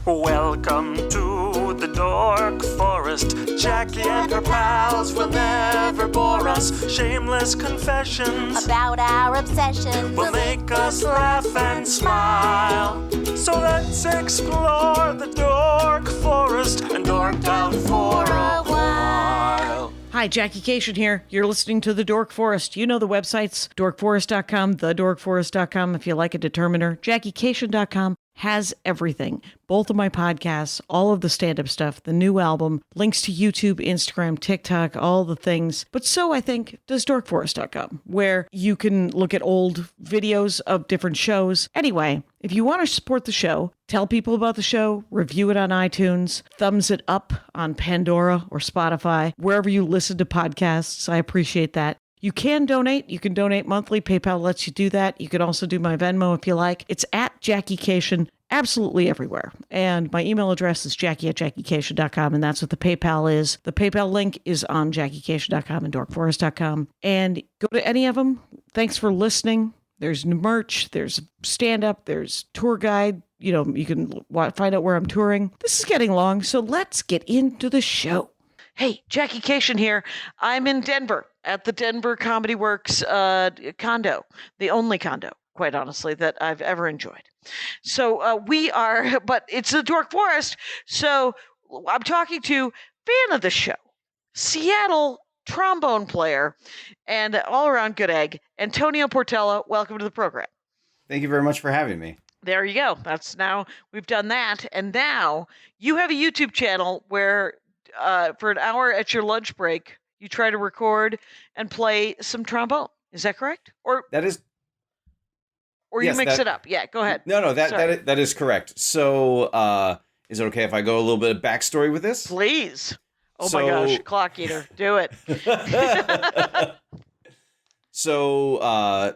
Welcome to the Dork Forest. Jackie and her pals will never bore us. Shameless confessions about our obsession will make us laugh and smile. So let's explore the Dork Forest and dork out for a while. Hi, Jackie Kashian here. You're listening to The Dork Forest. You know the websites, dorkforest.com, thedorkforest.com if you like a determiner. JackieKashian.com has everything. Both of my podcasts, all of the stand-up stuff, the new album, links to YouTube, Instagram, TikTok, all the things. But so, I think, does dorkforest.com, where you can look at old videos of different shows. Anyway, if you want to support the show, tell people about the show, review it on iTunes, thumbs it up on Pandora or Spotify, wherever you listen to podcasts. I appreciate that. You can donate. You can donate monthly. PayPal lets you do that. You can also do my Venmo if you like. It's at Jackie Kashian, absolutely everywhere. And my email address is jackie@jackiekashian.com, and that's what the PayPal is. The PayPal link is on jackiekashian.com and dorkforest.com. And go to any of them. Thanks for listening. There's merch. There's stand-up. There's tour guide. You know, you can find out where I'm touring. This is getting long, so let's get into the show. Hey, Jackie Kashian here. I'm in Denver at the Denver Comedy Works condo, the only condo, quite honestly, that I've ever enjoyed. So we are, but it's the Dork Forest. So I'm talking to fan of the show, Seattle trombone player, and all-around good egg, Antonio Portela. Welcome to the program. Thank you very much for having me. There you go. That's now, we've done that. And now you have a YouTube channel where for an hour at your lunch break, you try to record and play some trombone. Is that correct? Or that is, or yes, you mix it up? Yeah, go ahead. No, that is correct. So, is it okay if I go a little bit of backstory with this? Please. Oh my gosh, clock eater, do it. So,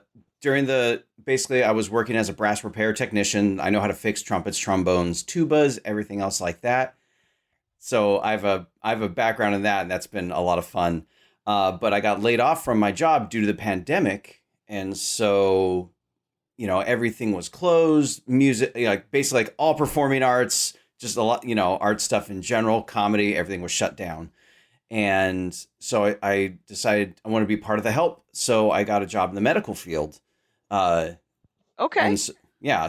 basically, I was working as a brass repair technician. I know how to fix trumpets, trombones, tubas, everything else like that. So I have a background in that, and that's been a lot of fun. But I got laid off from my job due to the pandemic, and so, you know, everything was closed. Music, basically like all performing arts, just a lot, art stuff in general, comedy, everything was shut down. And so I decided I want to be part of the help. So I got a job in the medical field. Okay.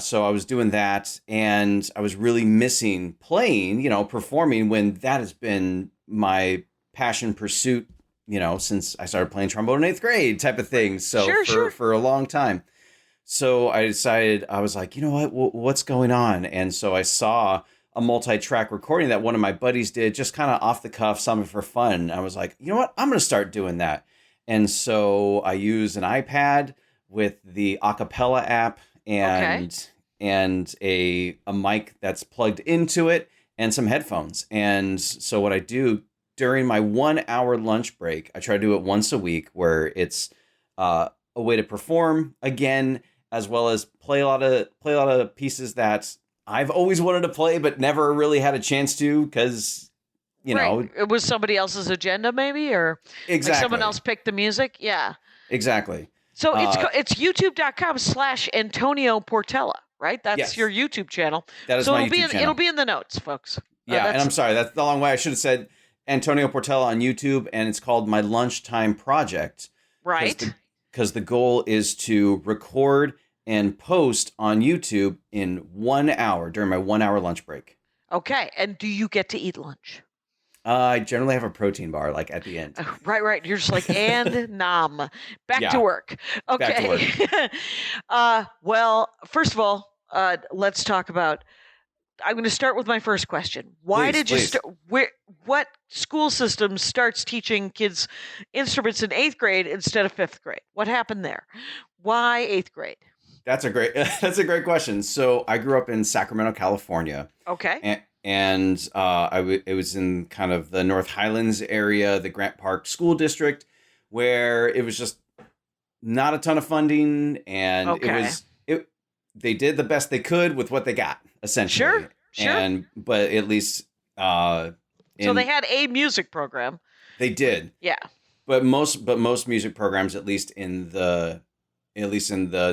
So I was doing that, and I was really missing playing, performing, when that has been my passion pursuit, since I started playing trombone in 8th grade type of thing. So for a long time. So I decided, I was like, you know what, what's going on? And so I saw a multi-track recording that one of my buddies did, just kind of off the cuff, something for fun. I was like, you know what, I'm going to start doing that. And so I used an iPad with the acapella app, and a mic that's plugged into it, and some headphones. And so what I do during my 1 hour lunch break, I try to do it once a week, where it's a way to perform again, as well as play a lot of pieces that I've always wanted to play but never really had a chance to, because you know, it was somebody else's agenda, maybe, or exactly, like someone else picked the music. Yeah, exactly. So it's youtube.com/Antonio Portela, right? That's your YouTube channel. That is my YouTube channel. It'll be in the notes, folks. Yeah, and I'm sorry, that's the long way. I should have said Antonio Portela on YouTube, and it's called My Lunchtime Project. Right. Because the goal is to record and post on YouTube in 1 hour during my 1 hour lunch break. Okay, and do you get to eat lunch? I generally have a protein bar, like, at the end. Right. You're just like, and nom. Back to work. Okay. Back to work. Well, first of all, let's talk about, I'm going to start with my first question. Why did you start? What school system starts teaching kids instruments in 8th grade instead of 5th grade? What happened there? Why 8th grade? That's a great question. So I grew up in Sacramento, California. Okay. And it was in kind of the North Highlands area, the Grant Park School District, where it was just not a ton of funding, and they did the best they could with what they got, essentially. Sure. But at least so they had a music program. They did. Yeah. But most music programs, at least in the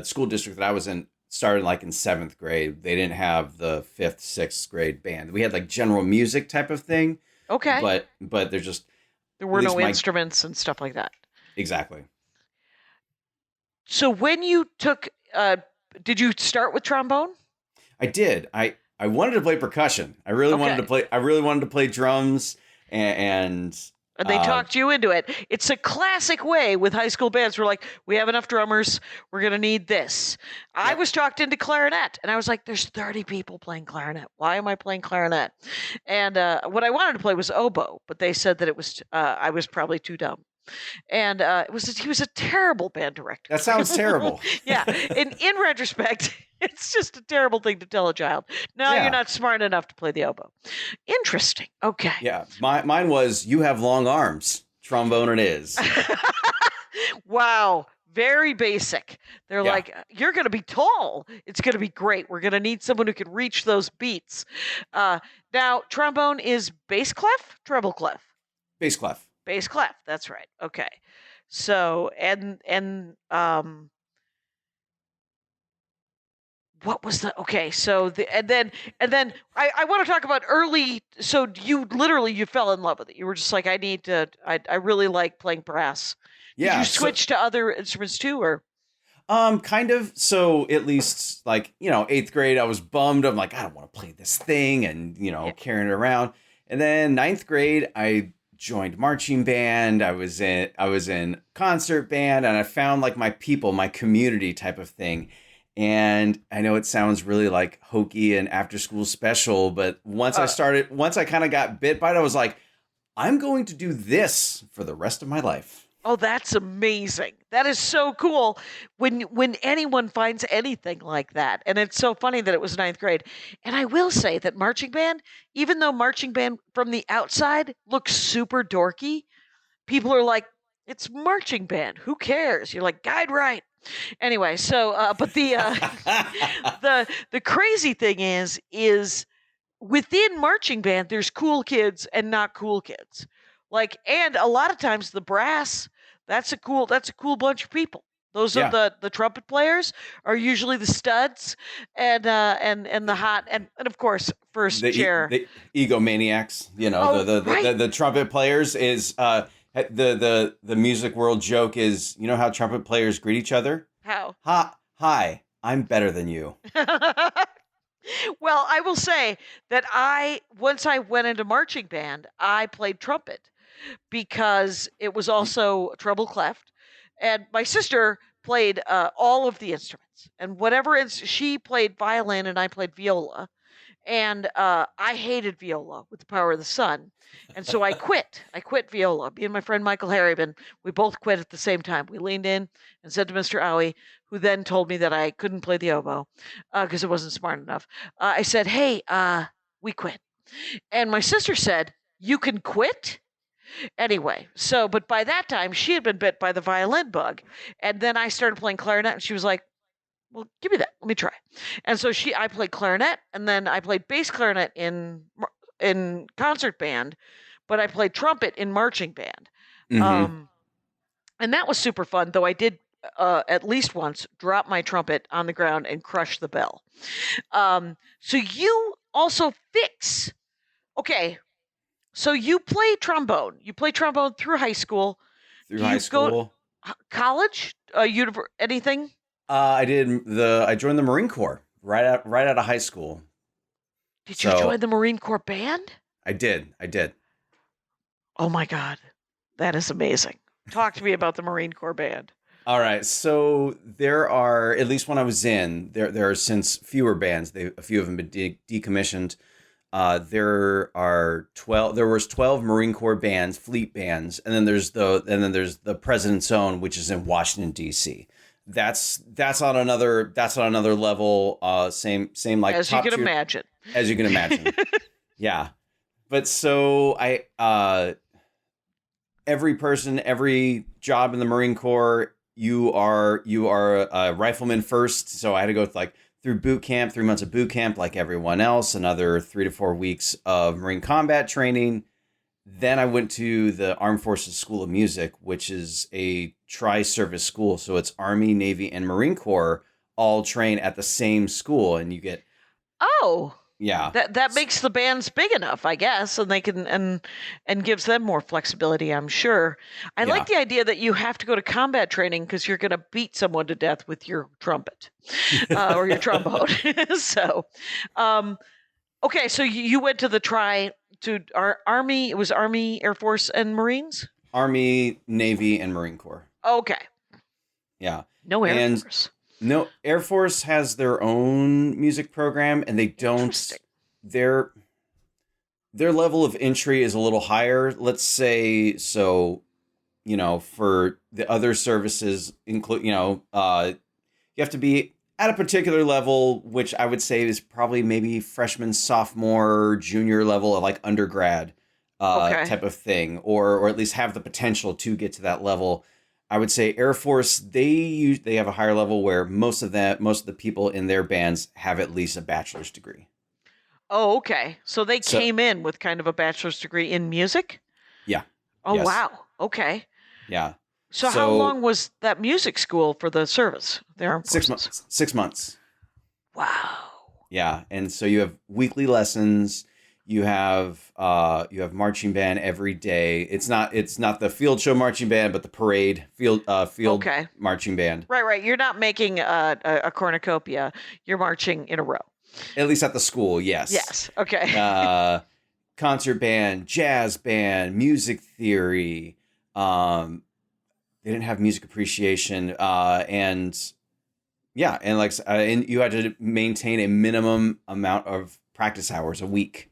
school district that I was in, started like in 7th grade. They didn't have the 5th, 6th grade band. We had like general music type of thing. Okay. But they're just There were at no least my- instruments and stuff like that. exactly. So when you took, did you start with trombone? I did. I wanted to play percussion. I really wanted to play. I really wanted to play drums, and And they talked you into it. It's a classic way with high school bands. We're like, we have enough drummers. We're going to need this. I was talked into clarinet, and I was like, there's 30 people playing clarinet. Why am I playing clarinet? And what I wanted to play was oboe, but they said that it was I was probably too dumb. And he was a terrible band director. That sounds terrible. Yeah. In retrospect, it's just a terrible thing to tell a child. No, Yeah. you're not smart enough to play the oboe. Interesting. Okay. Yeah, mine was you have long arms. Trombone it is. Wow. Very basic. They're like, you're going to be tall. It's going to be great. We're going to need someone who can reach those beats. Now, trombone is bass clef, treble clef? Bass clef. Bass clef. That's right. Okay. So, what was and then I want to talk about early. So you fell in love with it. You were just like, I really like playing brass. Yeah. Did you switch to other instruments too, or? Kind of. So at least like, 8th grade, I was bummed. I'm like, I don't want to play this thing and, carrying it around. And then 9th grade, I joined marching band. I was in concert band, and I found like my people, my community type of thing. And I know it sounds really like hokey and after school special, but once I kind of got bit by it, I was like, I'm going to do this for the rest of my life. Oh, that's amazing. That is so cool when anyone finds anything like that. And it's so funny that it was 9th grade. And I will say that marching band, even though marching band from the outside looks super dorky, people are like, it's marching band. Who cares? You're like, guide right. Anyway, so but the the crazy thing is within marching band there's cool kids and not cool kids. Like, and a lot of times the brass, that's a cool bunch of people. Those are the trumpet players are usually the studs and the hot and of course first chair. The egomaniacs, the trumpet players is the music world joke is, how trumpet players greet each other? How? Hi, I'm better than you. Well, I will say that once I went into marching band, I played trumpet because it was also treble clef, and my sister played all of the instruments, and she played violin and I played viola. And I hated viola with the power of the sun. And so I quit. I quit viola. Me and my friend Michael Harriman, we both quit at the same time. We leaned in and said to Mr. Owie, who then told me that I couldn't play the oboe because it wasn't smart enough. I said, hey, we quit. And my sister said, you can quit? Anyway, but by that time, she had been bit by the violin bug. And then I started playing clarinet, and she was like, well, give me that. Let me try. And so I played clarinet, and then I played bass clarinet in concert band, but I played trumpet in marching band. Mm-hmm. And that was super fun, though I did at least once drop my trumpet on the ground and crush the bell. So you also fix. Okay, so you play trombone. You play trombone through high school. College? Anything? I joined the Marine Corps right out of high school. Did you join the Marine Corps band? I did. Oh my God. That is amazing. Talk to me about the Marine Corps band. All right. So there are, at least when I was in, there are since fewer bands. A few of them have been decommissioned. There was 12 Marine Corps bands, fleet bands, and then there's the President's Own, which is in Washington D.C. That's on another level. Same like as you can imagine. As you can imagine, yeah. But so every job in the Marine Corps, you are a rifleman first. So I had to go through boot camp, 3 months of boot camp, like everyone else. Another 3 to 4 weeks of Marine combat training. Then I went to the Armed Forces School of Music, which is a tri-service school. So it's Army, Navy, and Marine Corps all train at the same school, and you get yeah. That makes the bands big enough, I guess, and they can and gives them more flexibility, I'm sure. I Yeah. like the idea that you have to go to combat training because you're going to beat someone to death with your trumpet or your trombone. So, okay, so you went to the Army. It was Army, Air Force, and Marines. Army, Navy, and Marine Corps. Okay. Yeah. No Air Force. No, Air Force has their own music program, and they don't. Their level of entry is a little higher. Let's say so. For the other services, include you have to be at a particular level, which I would say is probably maybe freshman, sophomore, junior level of like undergrad type of thing, or at least have the potential to get to that level. I would say Air Force, they have a higher level where most of the people in their bands have at least a bachelor's degree. Oh, okay. So they came in with kind of a bachelor's degree in music? Yeah. Oh, yes. wow. Okay. Yeah. So how long was that music school for the service? 6 months. 6 months. Wow. Yeah, and so you have weekly lessons. You have marching band every day. It's not the field show marching band, but the parade field marching band. Right. You're not making a cornucopia. You're marching in a row. At least at the school, yes. Yes. Okay. Concert band, jazz band, music theory. They didn't have music appreciation, and you had to maintain a minimum amount of practice hours a week.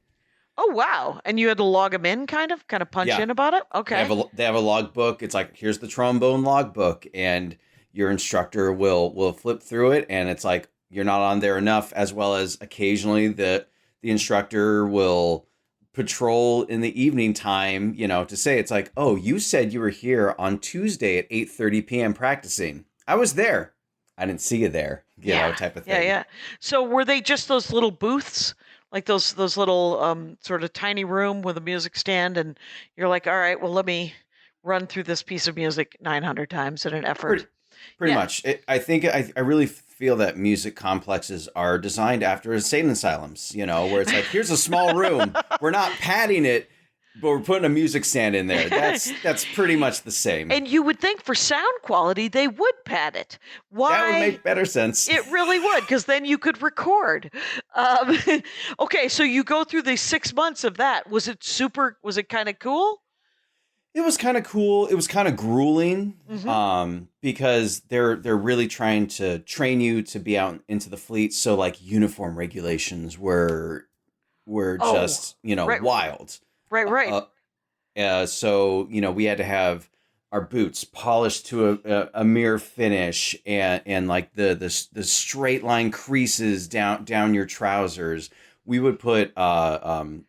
Oh, wow. And you had to log them in kind of punch in about it? Okay. They have a log book. It's like, here's the trombone log book, and your instructor will flip through it, and it's like, you're not on there enough, as well as occasionally the instructor will patrol in the evening time, to say, it's like, oh, you said you were here on Tuesday at 8:30 p.m. practicing. I was there. I didn't see you there, type of thing. Yeah. So were they just those little booths? Like those little sort of tiny room with a music stand, and you're like, all right, well, let me run through this piece of music 900 times in an effort. Pretty much. I think I really feel that music complexes are designed after insane asylums, where it's like, here's a small room. We're not padding it, but we're putting a music stand in there. That's pretty much the same. And you would think for sound quality, they would pad it. Why? That would make better sense. It really would, because then you could record. Okay, so you go through the 6 months of that. Was it kind of cool? It was kind of cool. It was kind of grueling, because they're really trying to train you to be out into the fleet. So like uniform regulations were just, wild. Right. So, we had to have our boots polished to a mere finish, and like the straight line creases down your trousers. We would put Army.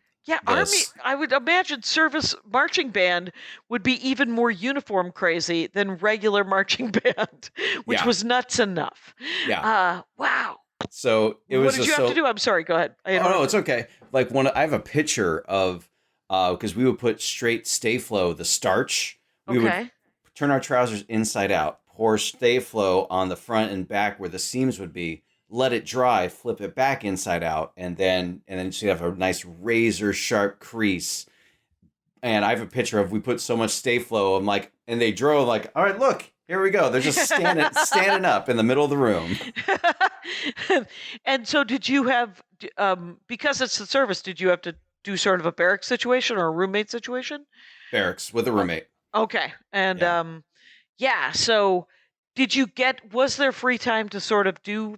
I would imagine service marching band would be even more uniform crazy than regular marching band, which was nuts enough. Yeah. Wow. So it was. What did you have to do? I'm sorry. Go ahead. No, it's okay. Like I have a picture of because we would put straight Stay Flow, the starch. We would turn our trousers inside out, pour Stay Flow on the front and back where the seams would be. Let it dry, flip it back inside out, and then so you have a nice razor sharp crease. And I have a picture of, we put so much Stay Flow, I'm like, and they drove like, all right, look, here we go. They're just standing up in the middle of the room. And so did you have, because it's the service, did you have to do sort of a barrack situation or a roommate situation? Barracks with a roommate. Okay. And so was there free time to sort of do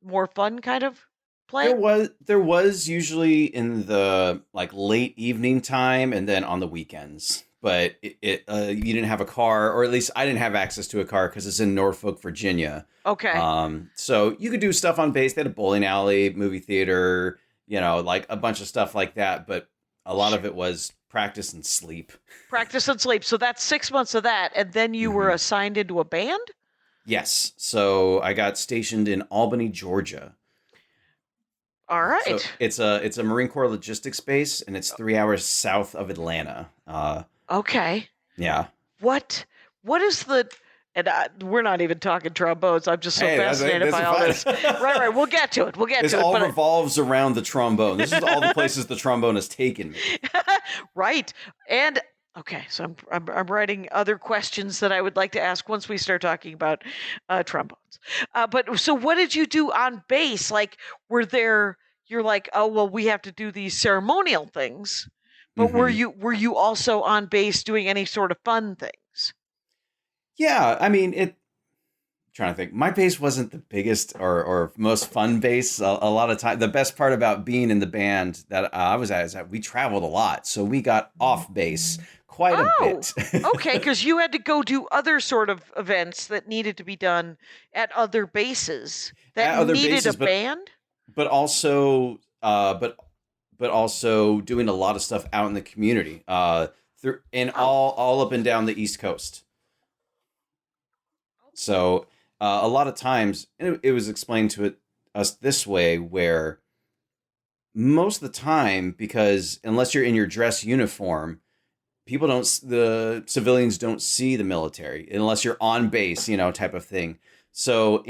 more fun kind of play? There was usually in the like late evening time and then on the weekends, but you didn't have a car, or at least I didn't have access to a car because it's in Norfolk, Virginia. Okay. So you could do stuff on base. They had a bowling alley, movie theater, like a bunch of stuff like that, but a lot of it was practice and sleep. So that's 6 months of that, and then you were assigned into a band? Yes. So I got stationed in Albany, Georgia. All right. So it's a Marine Corps logistics base, and it's 3 hours south of Atlanta. Okay. Yeah. What is And we're not even talking trombones. I'm just so fascinated by all this. Right. We'll get to it. This all revolves around the trombone. This is all the places the trombone has taken me. Right. And okay, so I'm writing other questions that I would like to ask once we start talking about trombones. But so what did you do on bass? Like, you're like, oh, well, we have to do these ceremonial things. But were you also on bass doing any sort of fun things? Yeah, I mean, trying to think. My bass wasn't the biggest or most fun bass. A lot of time, the best part about being in the band that I was at is that we traveled a lot, so we got off bass quite a bit. Okay, because you had to go do other sort of events that needed to be done at other bases that needed a band, but also doing a lot of stuff out in the community, all up and down the East Coast. So a lot of times it was explained to us this way, where most of the time, because unless you're in your dress uniform, the civilians don't see the military unless you're on base, type of thing. So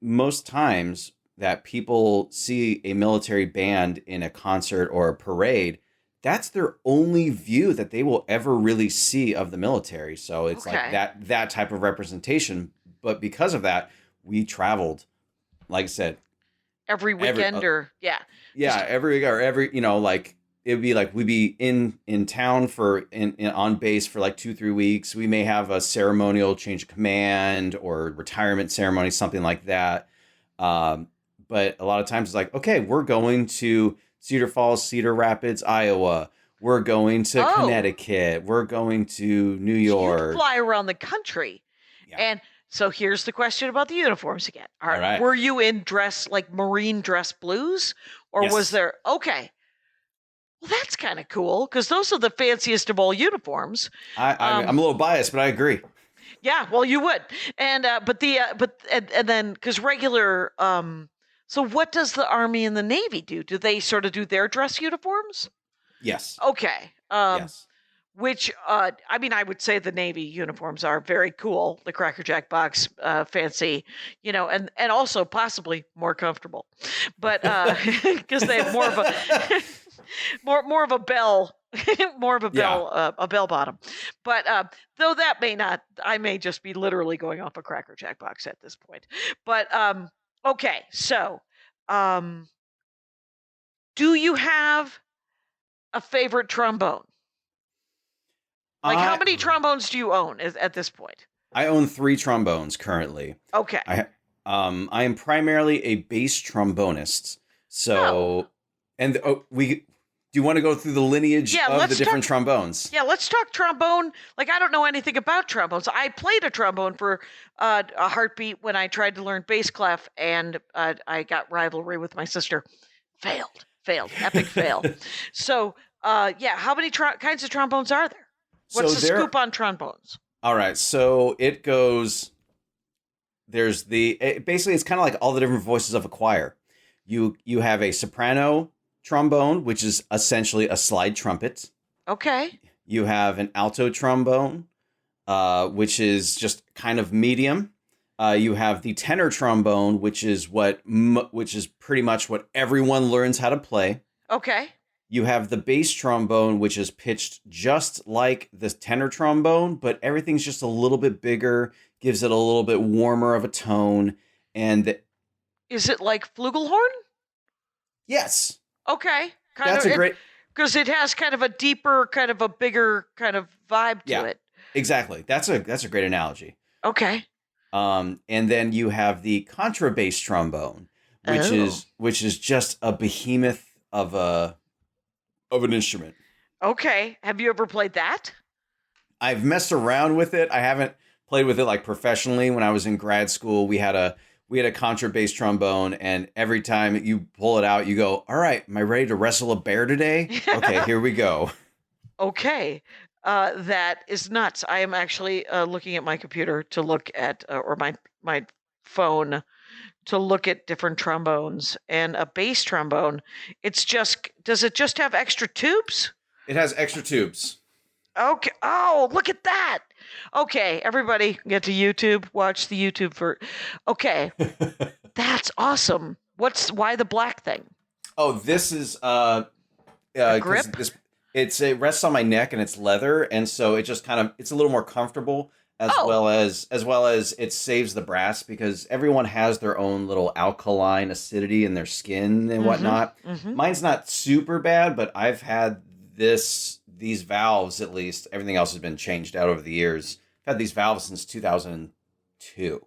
most times that people see a military band in a concert or a parade, that's their only view that they will ever really see of the military. So it's like that type of representation. But because of that, we traveled, like I said, every weekend every like it'd be like we'd be in town on base for like 2-3 weeks. We may have a ceremonial change of command or retirement ceremony, something like that. But a lot of times it's like, okay, we're going to Cedar Falls, Cedar Rapids, Iowa. We're going to Connecticut. We're going to New York. So you'd fly around the country. Yeah. And so here's the question about the uniforms again. All right. Were you in dress, like Marine dress blues? Or was there... Okay. Well, that's kind of cool, because those are the fanciest of all uniforms. I'm a little biased, but I agree. Yeah, well, you would. And and then, because regular... so what does the Army and the Navy do? Do they sort of do their dress uniforms? Yes. Okay. Yes. Which, I would say the Navy uniforms are very cool. The Cracker Jack box, fancy, and also possibly more comfortable. But because they have more of a more of a bell, a bell bottom. But though that may not, I may just be literally going off a Cracker Jack box at this point. But okay, so do you have a favorite trombone? Like, how many trombones do you own at this point? I own 3 trombones currently. Okay. I am primarily a bass trombonist. So, do you want to go through the lineage of the different trombones? Yeah, let's talk trombone. Like, I don't know anything about trombones. I played a trombone for a heartbeat when I tried to learn bass clef, and I got rivalry with my sister. Failed. Epic fail. So, how many kinds of trombones are there? What's the scoop on trombones? All right, so it goes. Basically it's kind of like all the different voices of a choir. You have a soprano trombone, which is essentially a slide trumpet. Okay. You have an alto trombone, which is just kind of medium. You have the tenor trombone, which is pretty much what everyone learns how to play. Okay. You have the bass trombone, which is pitched just like the tenor trombone, but everything's just a little bit bigger, gives it a little bit warmer of a tone. And is it like flugelhorn? Yes. Okay. Because it has kind of a deeper, kind of a bigger kind of vibe to it. Exactly. That's a great analogy. Okay. And then you have the contrabass trombone, which is just a behemoth of an instrument. Okay. Have you ever played that? I've messed around with it. I haven't played with it like professionally. When I was in grad school, we had a contrabass trombone, and every time you pull it out, you go, all right, am I ready to wrestle a bear today? Okay, here we go. Okay. That is nuts. I am actually looking at my computer to look at, or my phone to look at different trombones, and a bass trombone. Does it just have extra tubes? It has extra tubes. Okay. Oh, look at that. Okay, everybody get to YouTube. Watch the YouTube for. Okay, that's awesome. Why the black thing? Oh, this is A because grip? it rests on my neck and it's leather, and so it just kind of it's a little more comfortable Oh, as well as it saves the brass because everyone has their own little alkaline acidity in their skin and whatnot. mm-hmm. Mine's not super bad, but I've had these valves at least. Everything else has been changed out over the years. I've had these valves since 2002.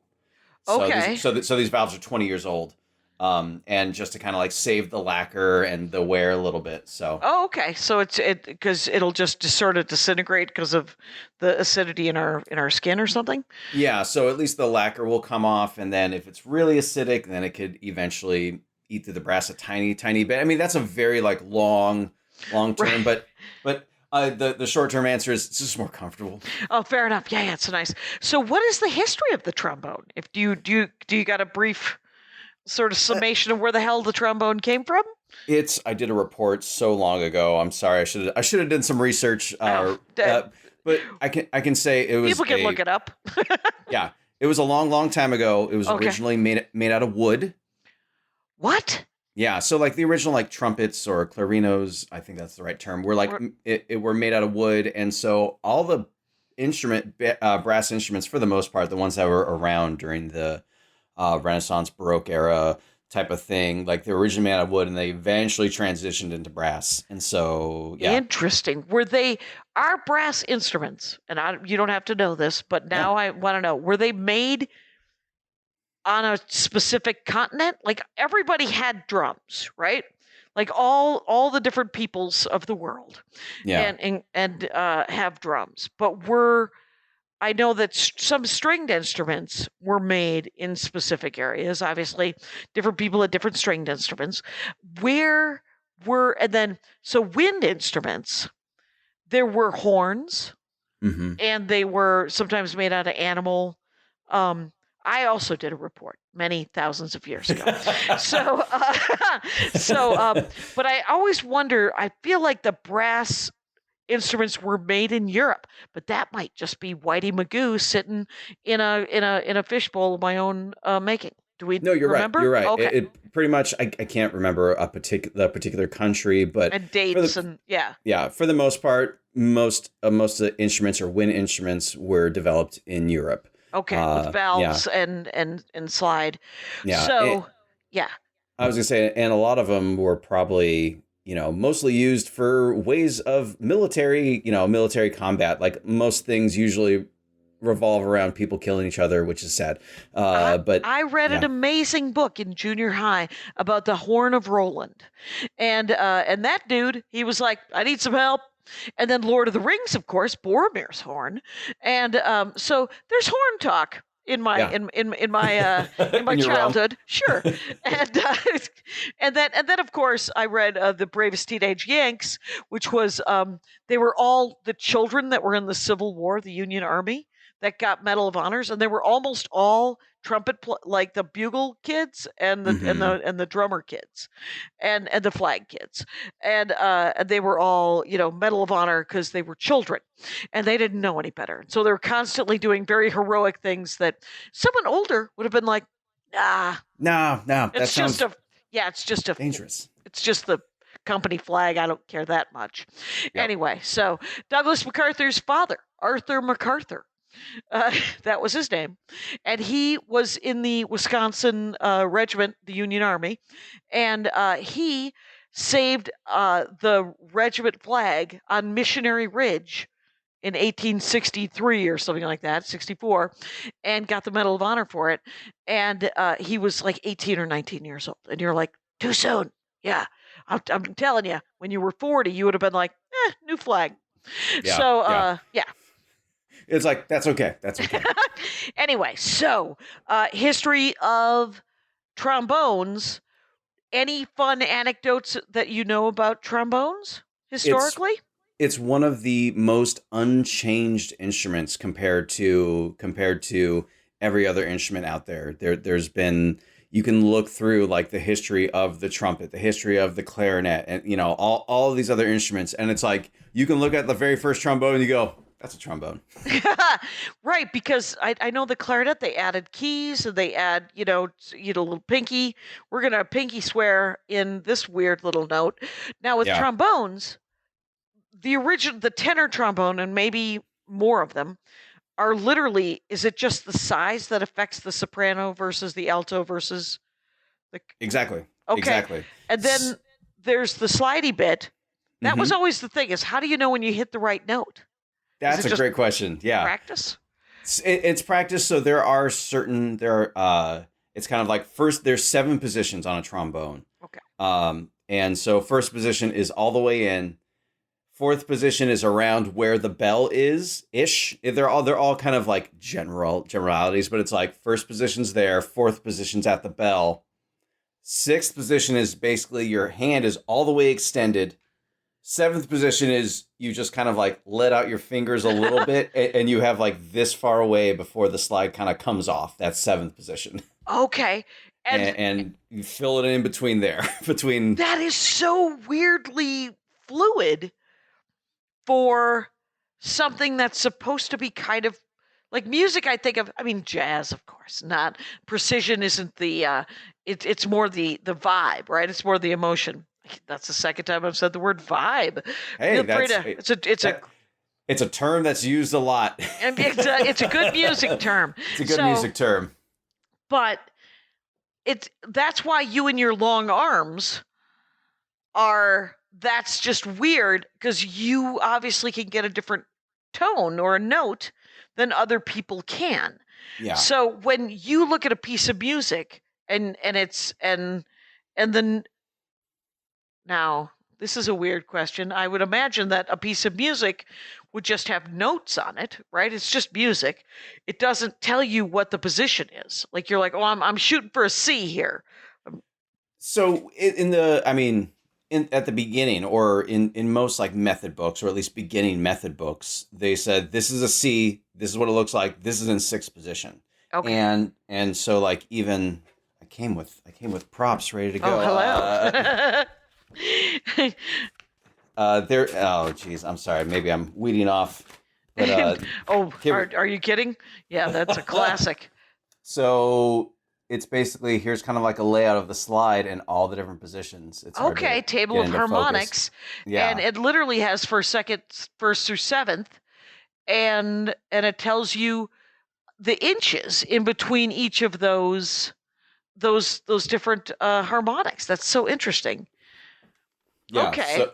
Okay. So these valves are 20 years old. And just to kind of like save the lacquer and the wear a little bit. So Oh, okay. So it because it'll just sort of disintegrate because of the acidity in our skin or something. yeah, so at least the lacquer will come off, and then if it's really acidic, then it could eventually eat through the brass a tiny bit. I mean, that's a very like long term, Right. but the short term answer is it's just more comfortable. Oh, fair enough. Yeah, it's nice. So, what is the history of the trombone? If do you got a brief sort of Uh, summation of where the hell the trombone came from? I did a report so long ago. I'm sorry. I should have done some research. Oh, But I can say it was people can look it up. yeah. It was a long time ago. It was Okay. originally made out of wood. What? Yeah, so like the original like trumpets or clarinos, I think that's the right term. Were like it were made out of wood, and so all the brass instruments for the most part, the ones that were around during the Renaissance Baroque era type of thing, like they were originally made out of wood, and they eventually transitioned into brass. And so yeah, Interesting. Were they our brass instruments? And you don't have to know this, but yeah, now I want to know. Were they made on a specific continent? Like everybody had drums, right? Like all the different peoples of the world, yeah. and have drums. But I know that some stringed instruments were made in specific areas. Obviously, different people had different stringed instruments. Where and then so wind instruments, there were horns, Mm-hmm. and they were sometimes made out of animal. Um, I also did a report many thousands of years ago. So, but I always wonder. I feel like the brass instruments were made in Europe, but that might just be Whitey Magoo sitting in a fishbowl of my own making. Do we No, you're right. remember? You're right. Okay, It pretty much I can't remember the particular country, but and for dates the yeah. for the most part, most of the instruments or wind instruments were developed in Europe. Okay, with valves Yeah, and slide. yeah. So yeah. I was gonna say, and a lot of them were probably, mostly used for ways of military combat. Like most things usually revolve around people killing each other, which is sad. But I read an yeah, amazing book in junior high about the Horn of Roland, and that dude, he was like, I need some help. And then Lord of the Rings, of course, Boromir's horn, and so there's horn talk in my yeah. in my in my In your realm. childhood, sure, and and then of course I read the Bravest Teenage Yanks, which was they were all the children that were in the Civil War, the Union Army, that got Medal of Honors, and they were almost all like the bugle kids and the and Hmm. the and the drummer kids, and the flag kids, and they were all Medal of Honor because they were children, and they didn't know any better, so they were constantly doing very heroic things that someone older would have been like, ah, No, that it's just sounds a yeah, dangerous. it's just the company flag. I don't care that much. Yep. Anyway, so Douglas MacArthur's father, Arthur MacArthur, that was his name, and he was in the Wisconsin regiment, the Union Army, and he saved the regiment flag on Missionary Ridge in 1863 or something like that, 64, and got the Medal of Honor for it. And he was like 18 or 19 years old, and you're like, too soon. Yeah, I'm telling you, when you were 40, you would have been like, new flag. Yeah, So yeah. yeah. It's like that's okay. That's okay. Anyway, so history of trombones. Any fun anecdotes that you know about trombones It's historically? it's one of the most unchanged instruments compared to every other instrument out there. There's been you can look through like the history of the trumpet, the history of the clarinet, and you know all of these other instruments, and it's like you can look at the very first trombone and you go, that's a trombone. Right, because I know the clarinet, they added keys and they add, little pinky. We're going to pinky swear in this weird little note. Now with trombones, the tenor trombone, and maybe more of them, are literally, is it just the size that affects the soprano versus the alto versus the... Exactly. Okay. Exactly. And then there's the slidey bit. That was always the thing, is how do you know when you hit the right note? That's a great question. Yeah. Practice? It's practice. So it's kind of like first, there's 7 positions on a trombone. Okay. And so first position is all the way in. Fourth position is around where the bell is-ish. They're all kind of like generalities, but it's like first position's there, fourth position's at the bell. Sixth position is basically your hand is all the way extended. Seventh position is you just kind of like let out your fingers a little bit and you have like this far away before the slide kind of comes off. That's seventh position. Okay. And you fill it in between there. That is so weirdly fluid for something that's supposed to be kind of like music. I think of, jazz, of course, not precision isn't the, it's more the vibe, right? It's more the emotion. That's the second time I've said the word vibe. Hey, it's a term that's used a lot. It's a good music term. It's a good music term. But that's why you and your long arms that's just weird, because you obviously can get a different tone or a note than other people can. Yeah. So when you look at a piece of music and then now this is a weird question. I would imagine that a piece of music would just have notes on it, right? It's just music. It doesn't tell you what the position is. Like you're like, oh, I'm shooting for a C here. So at the beginning, or in most like method books, or at least beginning method books, they said this is a C, this is what it looks like, this is in sixth position. Okay. And so like even I came with props ready to go. Oh, hello. Geez, I'm sorry, maybe I'm weeding off. But, are you kidding? Yeah, that's a classic. So it's basically, here's kind of like a layout of the slide and all the different positions. It's table of harmonics. Yeah. And it literally has first through seventh, and it tells you the inches in between each of those different harmonics. That's so interesting. Yeah. Okay.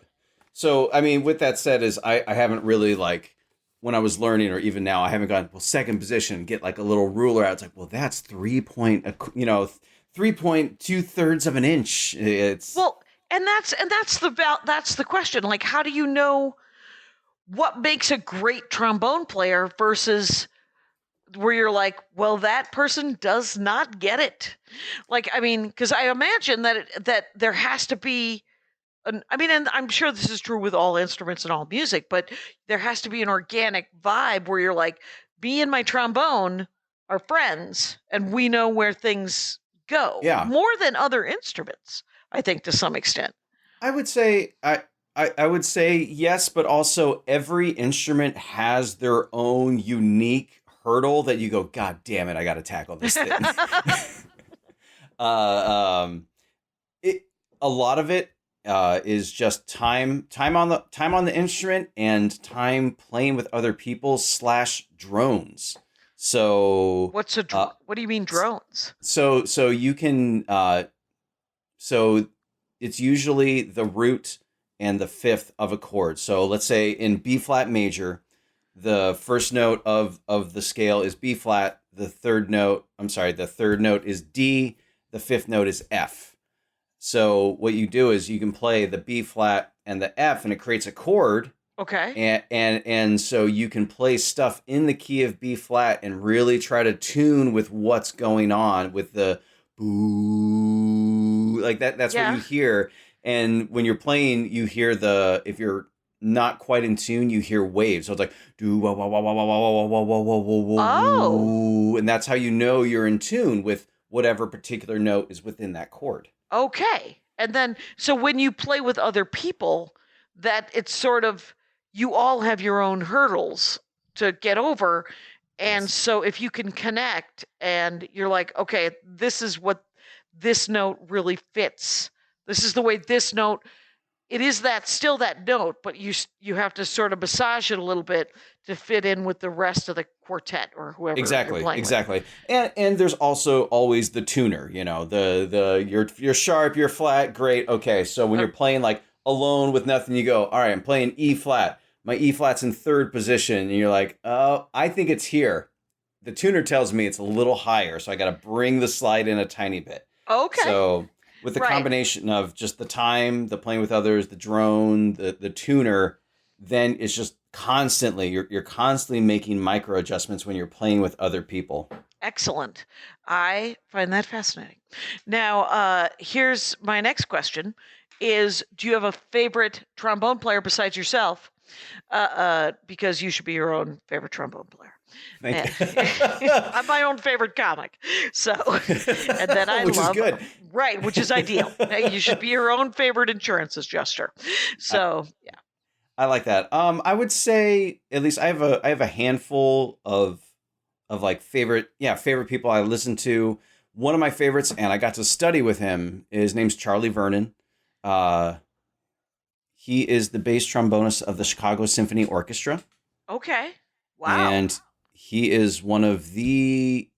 So with that said, is I haven't really like, when I was learning, or even now, I haven't gone, well, second position, get like a little ruler out. It's like, well, that's 3.2 of an inch. It's and that's the question. Like, how do you know what makes a great trombone player versus where you're like, well, that person does not get it. Like, because I imagine that there has to be. And I'm sure this is true with all instruments and all music, but there has to be an organic vibe where you're like, me and my trombone are friends, and we know where things go. Yeah. More than other instruments, I think, to some extent. I would say I would say yes, but also every instrument has their own unique hurdle that you go, God damn it, I got to tackle this thing. A lot of it is just time on the instrument and time playing with other people / drones. So what do you mean drones? So you can so it's usually the root and the fifth of a chord. So let's say in B flat major, the first note of the scale is B flat, the third note is D, the fifth note is F. So what you do is you can play the B flat and the F, and it creates a chord. Okay. And so you can play stuff in the key of B flat and really try to tune with what's going on with the boo, like that. That's what you hear. And when you're playing, you hear if you're not quite in tune, you hear waves. So it's like do wah wah wah wah wah wah wah wah wah wah wah wah. Oh. And that's how you know you're in tune with whatever particular note is within that chord. Okay. And then, so when you play with other people, that it's sort of, you all have your own hurdles to get over. And Yes. so if you can connect and you're like, okay, this is what this note really fits. This is the way this note, it is that still that note, but you have to sort of massage it a little bit to fit in with the rest of the quartet or whoever you're playing Exactly. And there's also always the tuner, the you're sharp, you're flat, great. Okay, so when you're playing like alone with nothing, you go, all right, I'm playing E flat. My E flat's in third position, and you're like, oh, I think it's here. The tuner tells me it's a little higher, so I got to bring the slide in a tiny bit. Okay. So with the combination of just the time, the playing with others, the drone, the tuner, then it's just constantly, you're constantly making micro adjustments when you're playing with other people. Excellent. I find that fascinating. Now, here's my next question is, do you have a favorite trombone player besides yourself? Because you should be your own favorite trombone player. Thank you. I'm my own favorite comic. So, and then I which love, is good. Right, which is ideal. You should be your own favorite insurance adjuster. So, yeah. I like that. I would say at least I have a handful of like favorite people I listen to. One of my favorites, and I got to study with him. His name's Charlie Vernon. He is the bass trombonist of the Chicago Symphony Orchestra. Okay. Wow. And he is one of the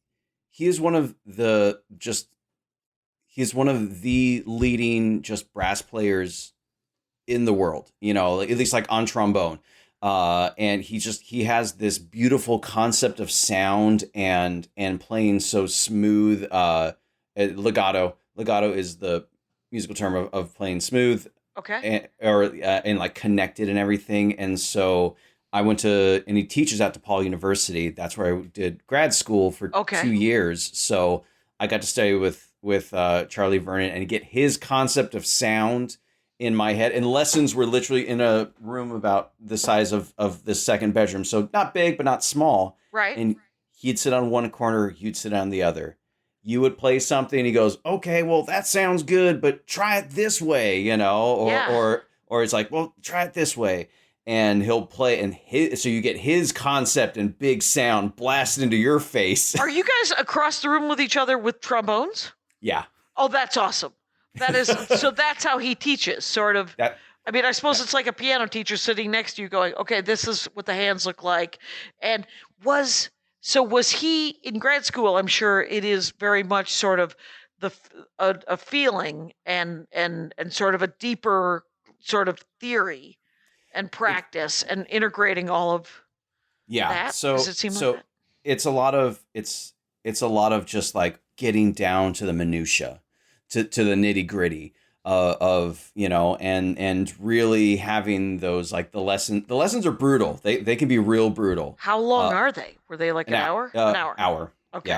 leading just brass players in the world, at least like on trombone. And he has this beautiful concept of sound and playing so smooth. Legato is the musical term of playing smooth. Okay. And like connected and everything. And so I went and he teaches at DePaul University. That's where I did grad school for 2 years. So I got to study with Charlie Vernon and get his concept of sound in my head. And lessons were literally in a room about the size of the second bedroom. So not big, but not small. Right. And he'd sit on one corner, you'd sit on the other. You would play something, and he goes, okay, well, that sounds good, but try it this way, or it's like, well, try it this way. And he'll play, and so you get his concept and big sound blasted into your face. Are you guys across the room with each other with trombones? Yeah. Oh, that's awesome. That is, so that's how he teaches, sort of. I suppose it's like a piano teacher sitting next to you going, okay, this is what the hands look like. And was he in grad school? I'm sure it is very much sort of a feeling and sort of a deeper sort of theory and practice and integrating all of that. So Does it seem like that? it's a lot of just like getting down to the minutia, to the nitty gritty of and really having those, like the lessons are brutal. They can be real brutal. How long are they? Were they like an hour? An hour. Hour. Okay.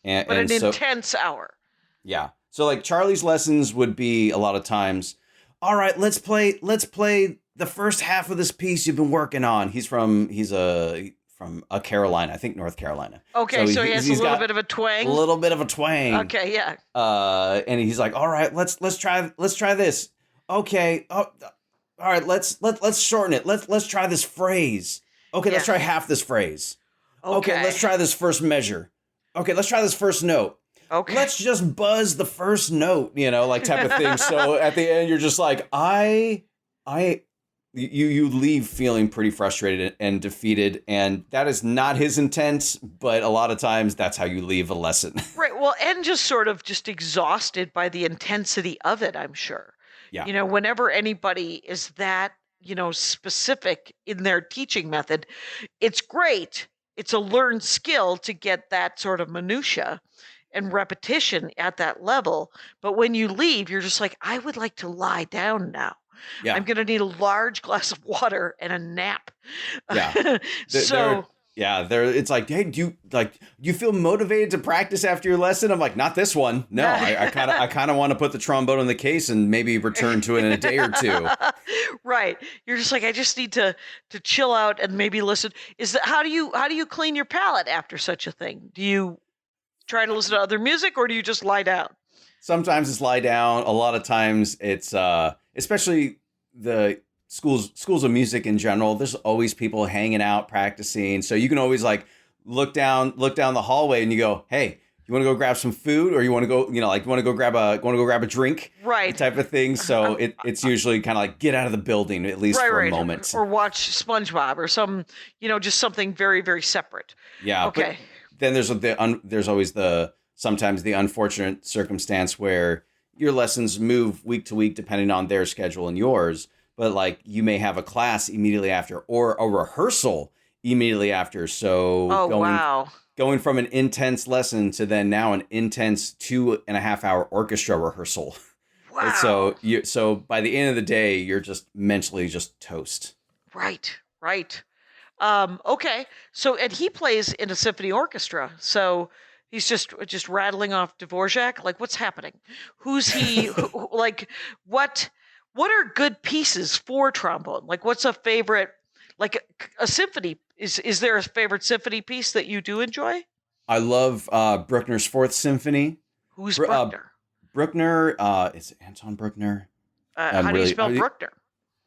Yeah. But an intense hour. Yeah. So like Charlie's lessons would be a lot of times, all right, let's play the first half of this piece you've been working on. He's from Carolina, I think North Carolina. Okay, so he has a little bit of a twang. A little bit of a twang. Okay, yeah. And he's like, all right, let's try this. Okay. Oh, all right, let's shorten it. Let's try this phrase. Okay, let's try half this phrase. Okay, let's try this first measure. Okay, let's try this first note. Okay. Let's just buzz the first note, like type of thing. So at the end, you're just like, you leave feeling pretty frustrated and defeated, and that is not his intent, but a lot of times that's how you leave a lesson. Right. Well, and just exhausted by the intensity of it, I'm sure. Yeah. Whenever anybody is that, specific in their teaching method, it's great. It's a learned skill to get that sort of minutia and repetition at that level. But when you leave, you're just like, I would like to lie down now. Yeah. I'm going to need a large glass of water and a nap. Yeah. It's like, hey, do you feel motivated to practice after your lesson? I'm like, not this one. No, I kind of want to put the trombone in the case and maybe return to it in a day or two. Right. You're just like, I just need to chill out and maybe listen. How do you clean your palate after such a thing? Do you try to listen to other music, or do you just lie down? Sometimes it's lie down. A lot of times it's especially the schools of music in general. There's always people hanging out, practicing. So you can always like look down the hallway and you go, hey, you want to go grab some food, or you want to go, you want to go grab a drink, right? Type of thing. So it's usually kind of like get out of the building at least for a moment, or watch SpongeBob or some, just something very, very separate. Yeah. Okay. Then there's always sometimes the unfortunate circumstance where your lessons move week to week depending on their schedule and yours. But like you may have a class immediately after or a rehearsal immediately after. So going from an intense lesson to then now an intense 2.5 hour orchestra rehearsal. Wow. And so by the end of the day, you're just mentally just toast. Right. Okay. So, and he plays in a symphony orchestra. So he's just rattling off Dvorak. Like, what's happening? Who's he? Like, what are good pieces for trombone? Like, what's a favorite, like a symphony? Is there a favorite symphony piece that you do enjoy? I love Bruckner's Fourth Symphony. Who's Bruckner? Bruckner, is it Anton Bruckner? How do you spell Bruckner?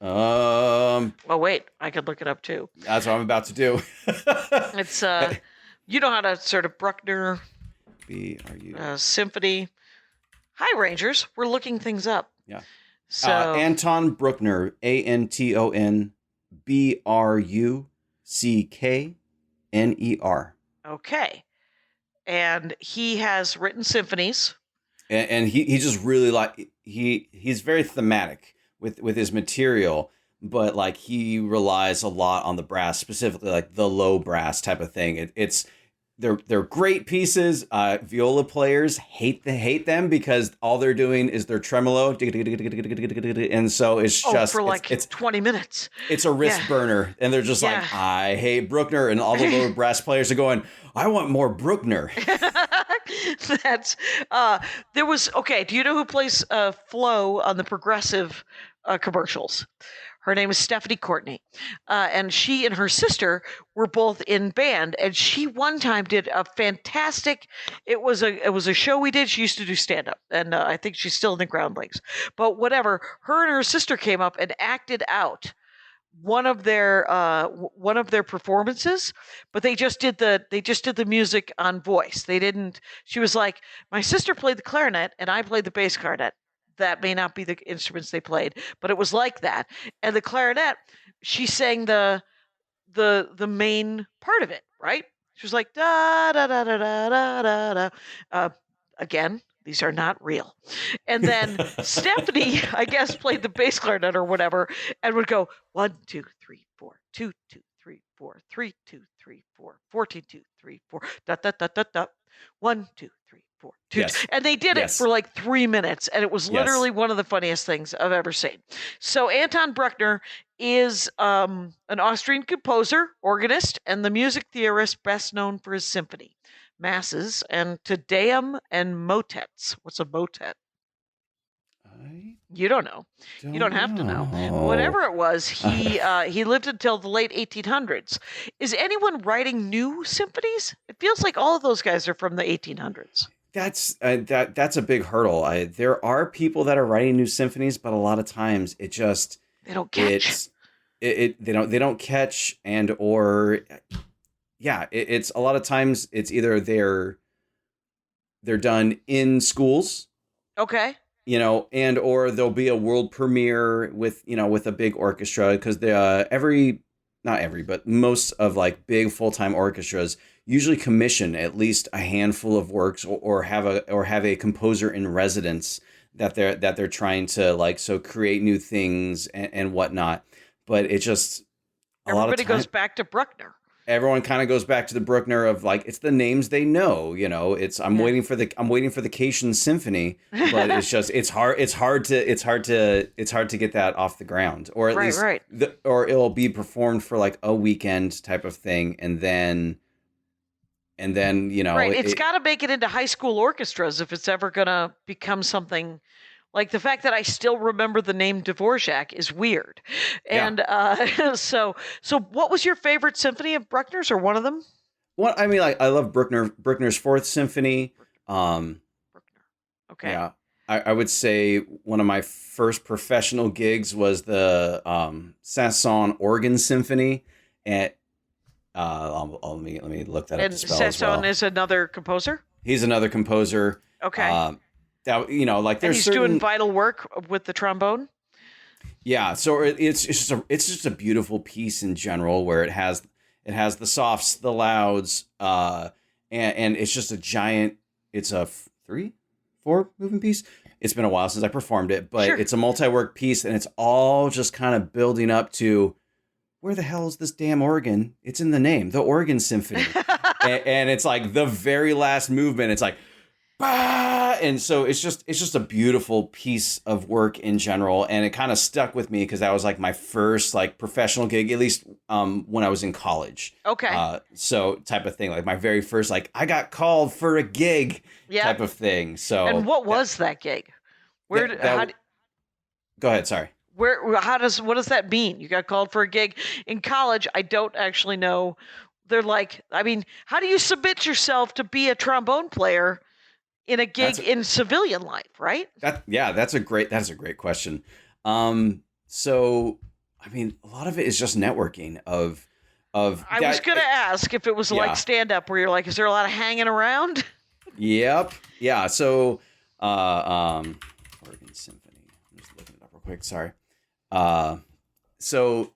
Oh wait, I could look it up too. That's what I'm about to do. It's you know how to sort of Bruckner BRU symphony. Hi Rangers, we're looking things up. Yeah. So Anton Bruckner, Anton Bruckner. Okay. And he has written symphonies. And he just really he's very thematic with his material, but like he relies a lot on the brass, specifically like the low brass type of thing. They're great pieces. Viola players hate them because all they're doing is their tremolo, and so it's just for like it's 20 minutes. It's a wrist burner, and they're just like, I hate Bruckner, and all the lower brass players are going, I want more Bruckner. That's there was okay. Do you know who plays Flo on the Progressive commercials? Her name is Stephanie Courtney, and she and her sister were both in band. And she one time did a fantastic. It was a show we did. She used to do stand up, and I think she's still in the Groundlings. But whatever, her and her sister came up and acted out one of their performances, but they just did the music on voice. They didn't. She was like, my sister played the clarinet and I played the bass clarinet. That may not be the instruments they played, but it was like that. And the clarinet, she sang the main part of it, right? She was like da da da da da da da. Again, these are not real. And then Stephanie, I guess, played the bass clarinet or whatever, and would go 1 2 3 4 2 2 3 4 3 2 3 4 14 2 3 4 da da da da da 1 2 3 4 2. Yes. And they did it for like 3 minutes, and it was literally one of the funniest things I've ever seen. So Anton Bruckner is an Austrian composer, organist, and the music theorist best known for his symphony, masses, and Te Deum and motets. What's a motet? You don't know. You don't have to know. Whatever it was, he lived until the late 1800s. Is anyone writing new symphonies? It feels like all of those guys are from the 1800s. That's a big hurdle. There are people that are writing new symphonies, but a lot of times it just they don't catch. They don't catch, and or it's a lot of times it's either they're done in schools. Okay. And or there'll be a world premiere with a big orchestra, because not every, but most of like big full-time orchestras usually commission at least a handful of works or have a composer in residence that they're trying to create new things and whatnot. But it just everybody goes back to Bruckner. Everyone kind of goes back to the Bruckner of like, it's the names they know, I'm waiting for the Kashian Symphony, but it's hard to get that off the ground, or at least or it'll be performed for like a weekend type of thing. And then it's got to make it into high school orchestras if it's ever going to become something. Like the fact that I still remember the name Dvorak is weird. And so what was your favorite symphony of Bruckner's, or one of them? Well, I mean, like I love Bruckner's Fourth Symphony. Um, Bruckner. Okay. yeah, I would say one of my first professional gigs was the Sanson Organ Symphony. And let me look that up And to spell as Sasson well. is another composer? He's another composer. Okay. That like And there's he's certain doing vital work with the trombone? yeah. So it's just a beautiful piece in general where it has the softs, the louds, and it's just a giant. It's a 3-4 moving piece. It's been a while since I performed it, but Sure. it's a multi-work piece, and it's all just kind of building up to where the hell is this damn organ? It's in the name, the Organ Symphony, and it's like the very last movement. It's like, bah! And so it's just a beautiful piece of work in general, and it kind of stuck with me because that was like my first like professional gig, at least when I was in college. Okay. So type of thing, like my very first like I got called for a gig Yeah. type of thing. So And what was that gig? Where? Go ahead. Sorry. How does? What does that mean? You got called for a gig in college? I don't actually know. They're like, I mean, how do you submit yourself to be a trombone player in a gig in civilian life? Right? That's a great question. So I mean, a lot of it is just networking of. I was going to ask if it was like stand up where you're like, is there a lot of hanging around? Yep. Yeah. So, Organ Symphony. I'm just looking it up real quick. Sorry. So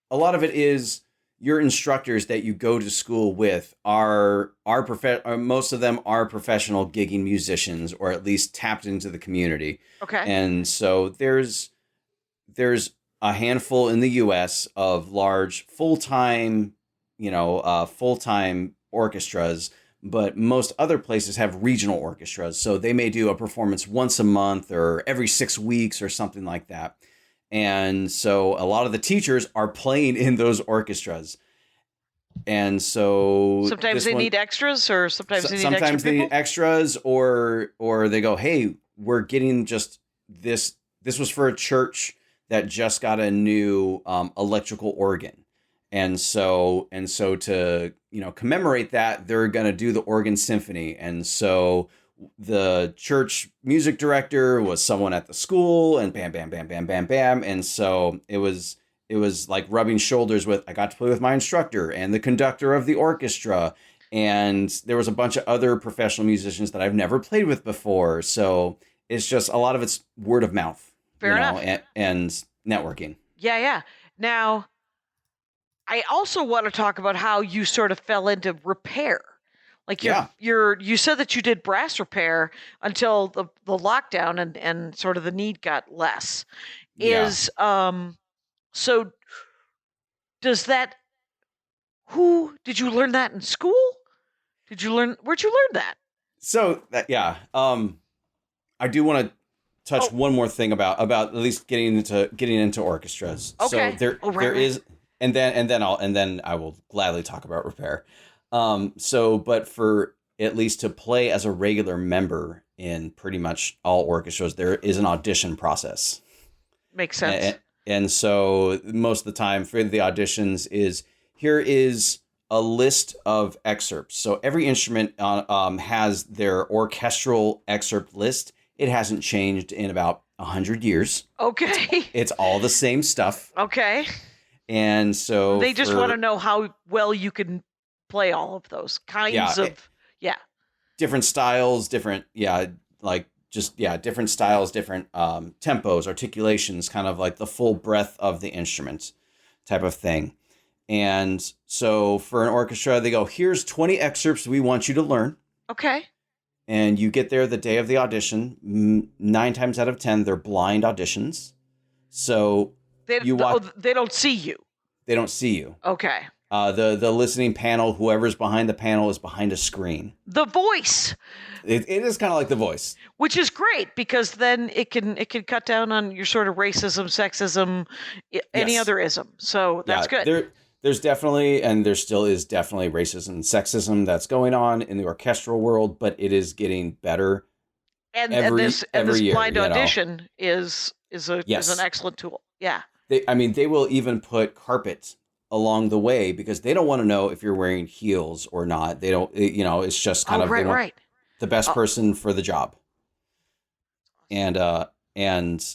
a lot of it is your instructors that you go to school with are most of them are professional gigging musicians, or at least tapped into the community. Okay. And so there's a handful in the U.S. of large full-time orchestras, but most other places have regional orchestras. So they may do a performance once a month or every 6 weeks or something like that. And so a lot of the teachers are playing in those orchestras. And so sometimes they need extras, or sometimes they need extras, or they go, hey, we're getting just this. This was for a church that just got a new electrical organ. And so to, commemorate that, they're going to do the Organ Symphony. And so the church music director was someone at the school, and bam, bam, bam, bam, bam, bam. And so it was like rubbing shoulders with, I got to play with my instructor and the conductor of the orchestra. And there was a bunch of other professional musicians that I've never played with before. So it's just a lot of it's word of mouth. Fair enough. And networking. Yeah. Now, I also want to talk about how you sort of fell into repair. Like you said that you did brass repair until the lockdown and sort of the need got less. So does that, did you learn that in school? Where'd you learn that? So I do want to touch one more thing about at least getting into orchestras. Okay. So there is, and then I will gladly talk about repair. But for at least to play as a regular member in pretty much all orchestras, there is an audition process. Makes sense. And so most of the time for the auditions here is a list of excerpts. So every instrument has their orchestral excerpt list. It hasn't changed in about 100 years. Okay. It's all the same stuff. Okay. And so they just want to know how well you can play all of those kinds of different styles, different styles, different tempos, articulations, kind of like the full breadth of the instrument type of thing. And so for an orchestra, they go, here's 20 excerpts we want you to learn. Okay. And you get there the day of the audition. 9 times out of 10, they're blind auditions. So they don't see you. They don't see you. Okay. The listening panel, whoever's behind the panel is behind a screen. The voice. It is kind of like The Voice, which is great because then it can cut down on your sort of racism, sexism, any other ism. So that's good. There's definitely, and there still is definitely racism and sexism that's going on in the orchestral world, but it is getting better. And this year, blind audition is an excellent tool. Yeah. They will even put carpet along the way because they don't want to know if you're wearing heels or not. They don't, it's just kind of they want right. the best person for the job. And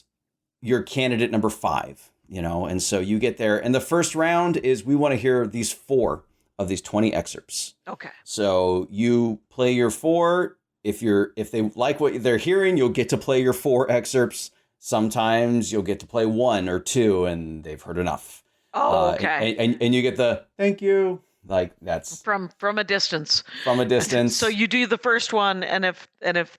you're candidate number 5, and so you get there. And the first round is we want to hear these 4 of these 20 excerpts. Okay. So you play your 4. If they like what they're hearing, you'll get to play your 4 excerpts. Sometimes you'll get to play 1 or 2 and they've heard enough. Oh, okay. And you get the thank you. Like that's from a distance. From a distance. So you do the first one, and if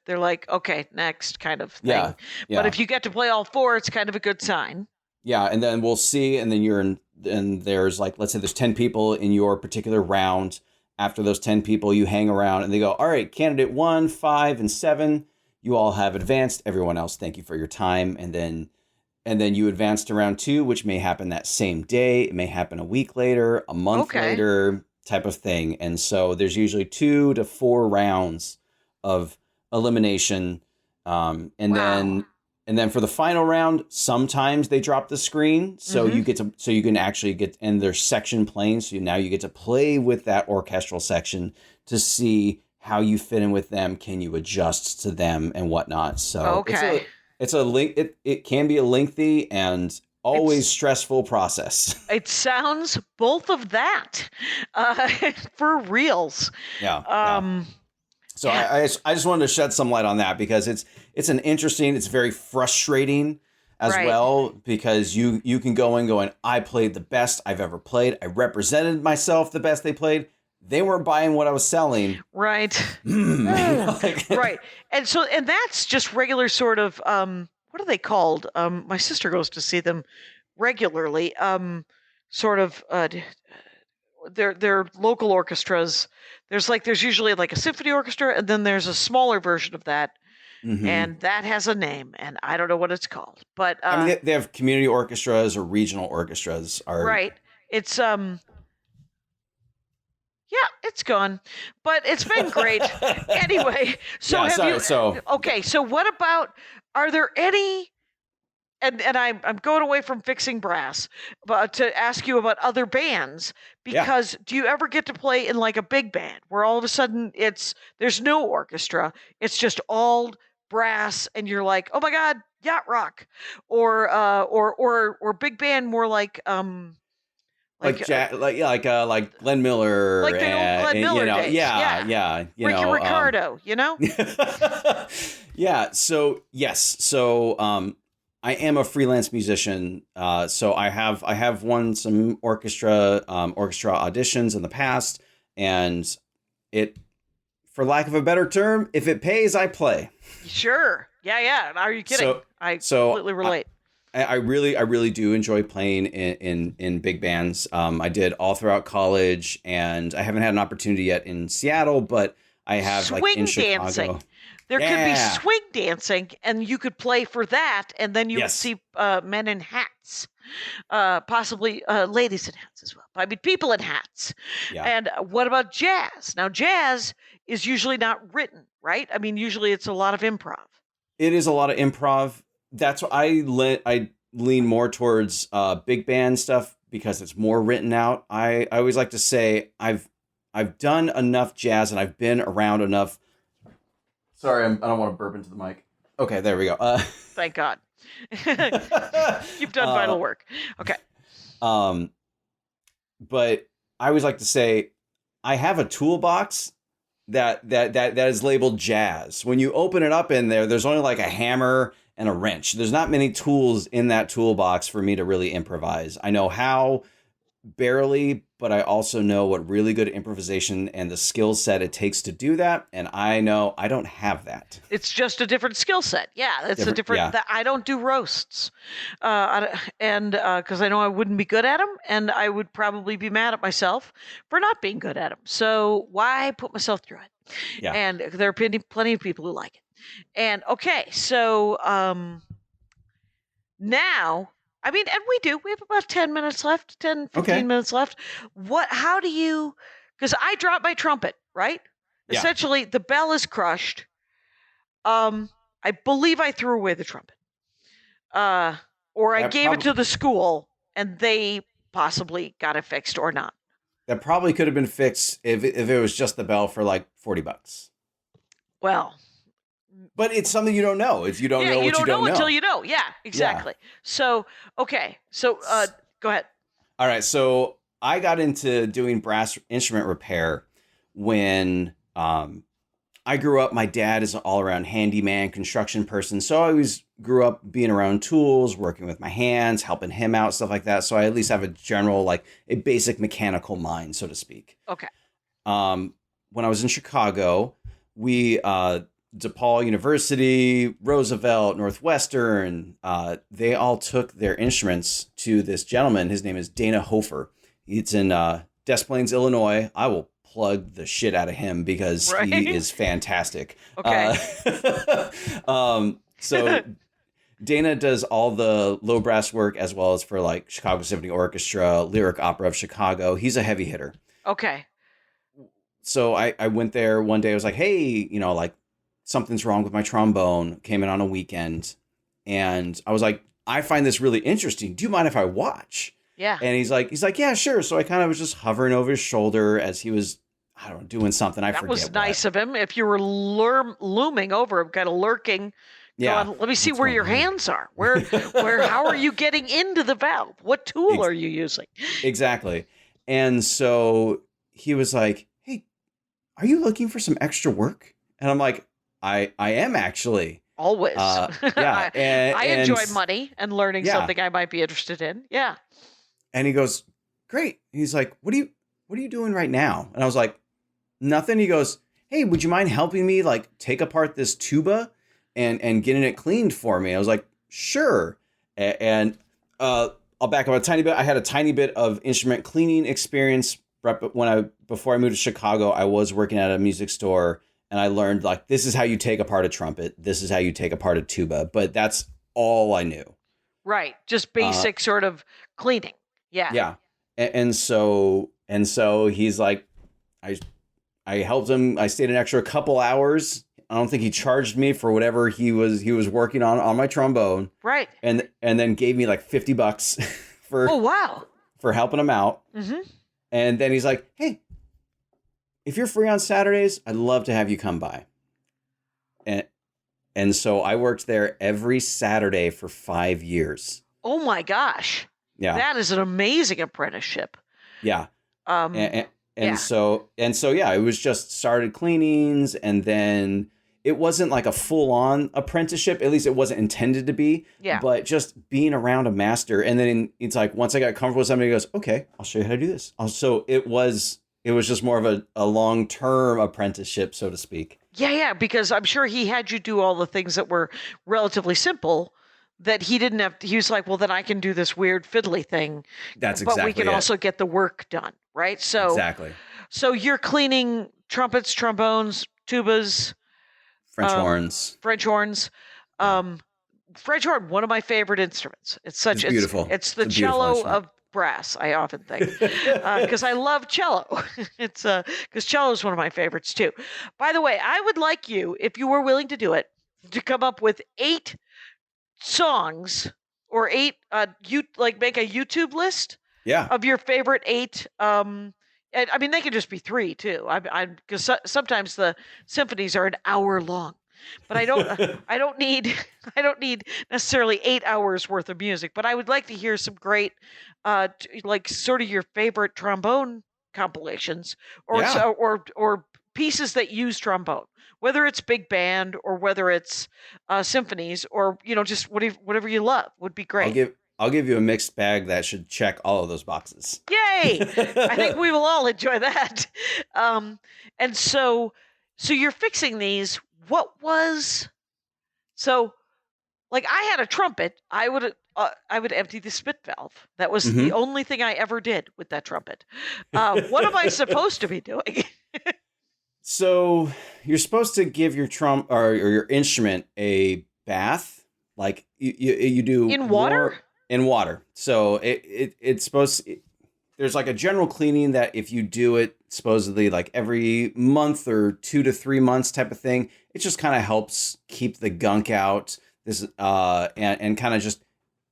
they're like, okay, next kind of thing. Yeah. But if you get to play all 4, it's kind of a good sign. Yeah, and then we'll see, and then and there's like, let's say there's 10 people in your particular round. After those 10 people, you hang around and they go, all right, candidate 1, 5, and 7, you all have advanced. Everyone else, thank you for your time. And then you advance to round 2, which may happen that same day. It may happen a week later, a month later, type of thing. And so there's usually 2 to 4 rounds of elimination. And then for the final round, sometimes they drop the screen. So you can actually get in their section playing. So now you get to play with that orchestral section to see how you fit in with them. Can you adjust to them and whatnot? So it can be a lengthy and always stressful process. It sounds both of that for reals. Yeah. So I just wanted to shed some light on that because it's very frustrating as well, because you can go in going, I played the best I've ever played. I represented myself the best they played. They weren't buying what I was selling. Right. Right. And that's just regular sort of, what are they called? My sister goes to see them regularly. They're local orchestras. There's usually like a symphony orchestra, and then there's a smaller version of that. Mm-hmm. And that has a name, and I don't know what it's called. But I mean, they have community orchestras or regional orchestras. Right. It's yeah, it's gone, but it's been great. Anyway, so okay. So what about? Are there any? And I'm going away from fixing brass, but to ask you about other bands, because do you ever get to play in like a big band where all of a sudden there's no orchestra, it's just all brass, and you're like, oh my God, yacht rock, or big band more like like Glenn Miller, like the old Glenn Miller days. Yeah. Ricky Ricardo, Yeah. So yes. So I am a freelance musician. So I have won some orchestra auditions in the past, and for lack of a better term, if it pays, I play. Sure. Yeah. Are you kidding? I completely relate. I really do enjoy playing in big bands. I did all throughout college, and I haven't had an opportunity yet in Seattle, but I have swing like in dancing. Chicago. There could be swing dancing, and you could play for that, and then you would see men in hats, possibly ladies in hats as well. I mean, people in hats. Yeah. And what about jazz? Now, jazz is usually not written, right? I mean, usually it's a lot of improv. It is a lot of improv. That's what I lean more towards big band stuff because it's more written out. I always like to say I've done enough jazz and I've been around enough. Sorry, I don't want to burp into the mic. Okay, there we go. Thank God. You've done vital work. Okay. But I always like to say I have a toolbox that is labeled jazz. When you open it up in there's only like a hammer and a wrench. There's not many tools in that toolbox for me to really improvise. I know how barely, but I also know what really good improvisation and the skill set it takes to do that. And I know I don't have that. It's just a different skill set. Yeah, it's a different. I don't do roasts, and because I know I wouldn't be good at them, and I would probably be mad at myself for not being good at them. So why put myself through it? Yeah. And there are plenty of people who like it. And okay, so now. I mean, and we have about 10 minutes left, 15 minutes left. How do you, because I dropped my trumpet, right? Yeah. Essentially, the bell is crushed. I believe I threw away the trumpet. Or I gave it to the school, and they possibly got it fixed or not. That probably could have been fixed if it was just the bell for like $40. Well, but it's something you don't know. If you don't know what you don't know until you know. Yeah, exactly. Yeah. So, okay. So, go ahead. All right. So I got into doing brass instrument repair when I grew up. My dad is an all-around handyman, construction person. So I always grew up being around tools, working with my hands, helping him out, stuff like that. So I at least have a general, like a basic mechanical mind, so to speak. Okay. When I was in Chicago, we DePaul University, Roosevelt, Northwestern, they all took their instruments to this gentleman. His name is Dana Hofer. It's in Des Plaines, Illinois. I will plug the shit out of him because he is fantastic. Okay. So Dana does all the low brass work as well as for like Chicago Symphony Orchestra, Lyric Opera of Chicago. He's a heavy hitter. Okay. So I went there one day. I was like, hey, like something's wrong with my trombone. Came in on a weekend. And I was like, I find this really interesting. Do you mind if I watch? Yeah. And he's like, yeah, sure. So I kind of was just hovering over his shoulder as he was, I don't know, doing something. I forget. That was nice of him. If you were looming over him, kind of lurking. Yeah. Going, let me see where your hands are. How are you getting into the valve? What tool are you using? Exactly. And so he was like, hey, are you looking for some extra work? And I'm like, I am actually. Always. Yeah. I enjoy money and learning something I might be interested in. Yeah. And he goes, great. He's like, what are you doing right now? And I was like, nothing. He goes, hey, would you mind helping me like take apart this tuba and getting it cleaned for me? I was like, sure. And I'll back up a tiny bit. I had a tiny bit of instrument cleaning experience before I moved to Chicago. I was working at a music store and I learned like, this is how you take apart a trumpet. This is how you take apart a tuba. But that's all I knew. Right. Just basic sort of cleaning. Yeah. Yeah. And so he's like, I helped him. I stayed an extra couple hours. I don't think he charged me for whatever he was working on my trombone. Right. And then gave me like $50 for helping him out. Mm-hmm. And then he's like, hey, if you're free on Saturdays, I'd love to have you come by. And so I worked there every Saturday for 5 years. Oh my gosh. Yeah. That is an amazing apprenticeship. Yeah. So yeah, it was just started cleanings, and then it wasn't like a full-on apprenticeship. At least it wasn't intended to be. Yeah. But just being around a master, and then it's like once I got comfortable with somebody, goes, okay, I'll show you how to do this. So it was just more of a long-term apprenticeship, so to speak. Yeah, because I'm sure he had you do all the things that were relatively simple that he didn't have. He was like, well, then I can do this weird fiddly thing. That's exactly. But we can also get the work done, right? So exactly. So you're cleaning trumpets, trombones, tubas, French horns. French horn, one of my favorite instruments. It's beautiful. It's the cello of brass, I often think, because I love cello. It's because cello is one of my favorites too. By the way, I would like you, if you were willing to do it, to come up with 8 songs or 8 make a YouTube list of your favorite 8 and I mean they could just be 3 too. I'm because sometimes the symphonies are an hour long, but I don't need necessarily 8 hours worth of music, but I would like to hear some great like sort of your favorite trombone compilations or pieces that use trombone, whether it's big band or whether it's symphonies or just whatever you love would be great. I'll give you a mixed bag that should check all of those boxes. Yay! I think we will all enjoy that. And so you're fixing these. Like I had a trumpet, I would empty the spit valve. That was the only thing I ever did with that trumpet. What am I supposed to be doing? So you're supposed to give your or your instrument a bath, like you do in water. In water. So it's supposed to, there's like a general cleaning that if you do it supposedly like every month or 2 to 3 months type of thing, it just kind of helps keep the gunk out. This and kind of just,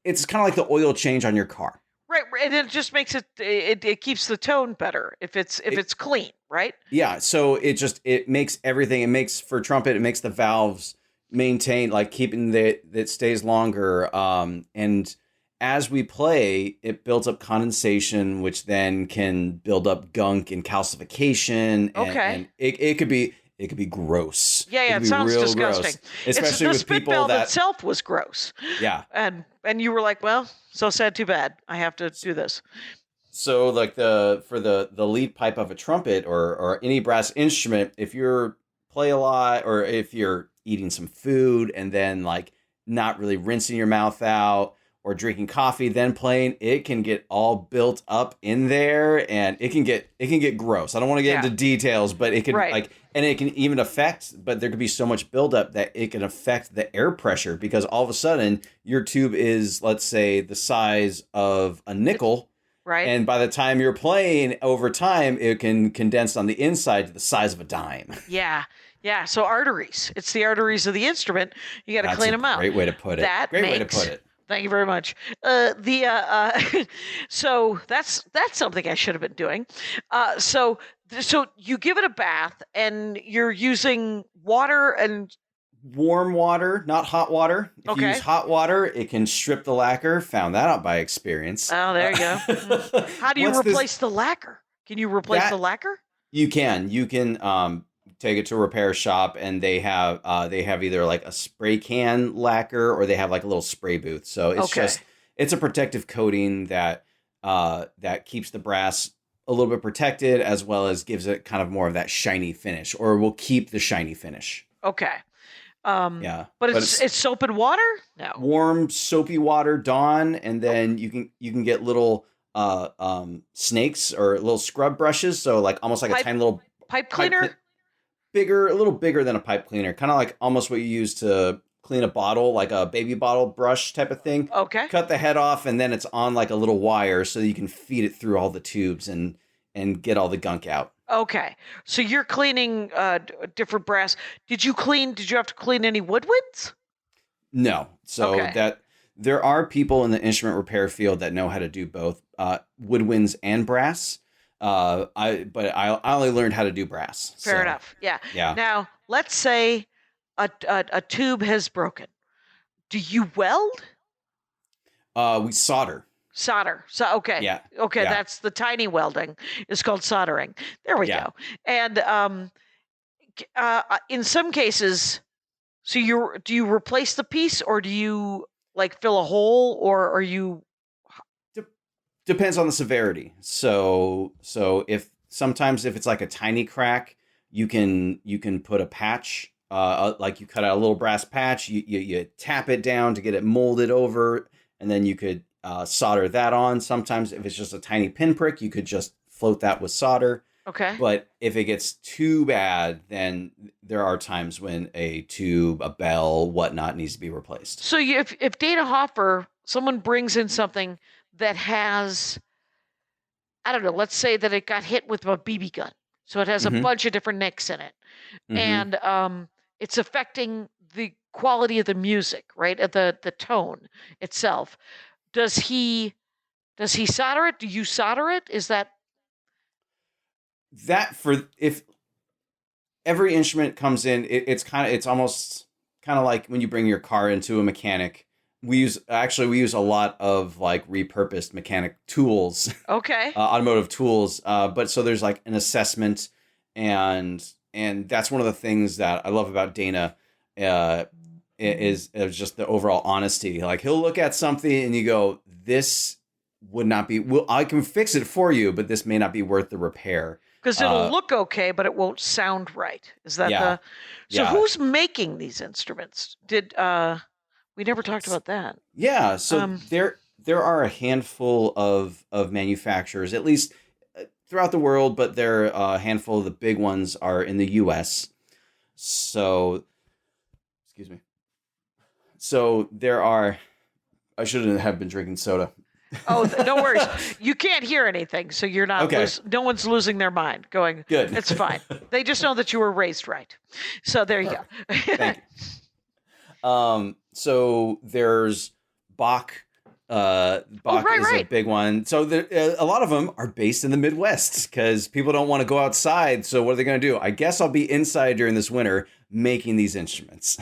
it's kind of like the oil change on your car. Right. and it just makes it keeps the tone better if it's clean, right? Yeah, so it makes everything. It makes for trumpet. It makes the valves maintain, like keeping that stays longer. And as we play, it builds up condensation, which then can build up gunk and calcification. And it could be gross. Yeah, it sounds real disgusting. Gross, especially the with spit people valve that itself was gross. Yeah, and you were like, well, so sad, too bad. I have to do this. So like for the lead pipe of a trumpet or any brass instrument, if you're play a lot or if you're eating some food and then like not really rinsing your mouth out or drinking coffee, then playing, it can get all built up in there and it can get gross. I don't want to get into details, but it can and it can even affect, but there could be so much buildup that it can affect the air pressure because all of a sudden your tube is, let's say, the size of a nickel. Right. And by the time you're playing, over time, it can condense on the inside to the size of a dime. Yeah. Yeah. So arteries. It's the arteries of the instrument. You got to clean them out. Great way to put it. Great way to put it. Thank you very much. So that's something I should have been doing. So you give it a bath and you're using water and warm water, not hot water. If you use hot water, it can strip the lacquer. Found that out by experience. Oh, there you go. How do you replace the lacquer? Can you replace the lacquer? You can. You can take it to a repair shop, and they have either like a spray can lacquer or they have like a little spray booth. So it's a protective coating that keeps the brass a little bit protected as well as gives it kind of more of that shiny finish, or will keep the shiny finish. Okay. But it's soap and water? No. Warm soapy water, Dawn, and then you can get little snakes or little scrub brushes, so like almost like a tiny little pipe cleaner. A little bigger than a pipe cleaner, kind of like almost what you use to clean a bottle, like a baby bottle brush type of thing. Okay. Cut the head off, and then it's on like a little wire, so you can feed it through all the tubes and get all the gunk out. Okay, so you're cleaning different brass. Did you have to clean any woodwinds? No. So that there are people in the instrument repair field that know how to do both woodwinds and brass. I only learned how to do brass. Fair enough. Yeah. Yeah. Now, let's say a tube has broken. Do you weld? We solder. Solder. So okay. Yeah. Okay, yeah. That's the tiny welding. It's called soldering. There we go. And in some cases, so do you replace the piece or do you like fill a hole or are you? Depends on the severity. So if it's like a tiny crack, you can put a patch. Like you cut out a little brass patch. You tap it down to get it molded over, and then you could solder that on. Sometimes if it's just a tiny pinprick, you could just float that with solder. Okay. But if it gets too bad, then there are times when a tube, a bell, whatnot needs to be replaced. So if Dana Hoffer, someone brings in something that has, I don't know, let's say that it got hit with a BB gun. So it has a bunch of different nicks in it. And it's affecting the quality of the music, right? The tone itself. Does he solder it? Do you solder it? Is that if every instrument comes in, it's almost kind of like when you bring your car into a mechanic. We use a lot of like repurposed mechanic tools. Okay. Automotive tools. But so there's like an assessment, and that's one of the things that I love about Dana. Is just the overall honesty. Like he'll look at something and you go, this would not be, well, I can fix it for you, but this may not be worth the repair. Because it'll look okay, but it won't sound right. Is that who's making these instruments? We never talked about that. Yeah. So there are a handful of manufacturers, at least throughout the world, but there are a handful of the big ones are in the US. So, excuse me. So there are, I shouldn't have been drinking soda. Oh, no worries. You can't hear anything, so you're not, no one's losing their mind going, good. It's fine. They just know that you were raised right. So there you go. Thank you. So there's Bach Bach is a big one. So a lot of them are based in the Midwest because people don't want to go outside. So what are they going to do? I guess I'll be inside during this winter making these instruments.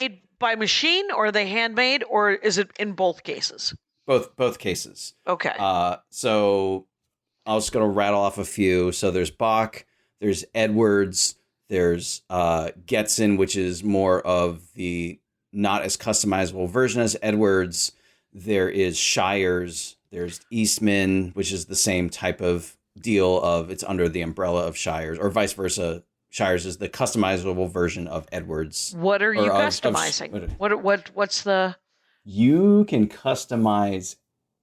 Made by machine, or are they handmade, or is it in both cases? Both cases. Okay. So I was going to rattle off a few. So there's Bach, there's Edwards, there's Getzen, which is more of the not as customizable version as Edwards. There is Shires, there's Eastman, which is the same type of deal of it's under the umbrella of Shires, or vice versa. Shires is the customizable version of Edwards. What are you customizing? What's the? You can customize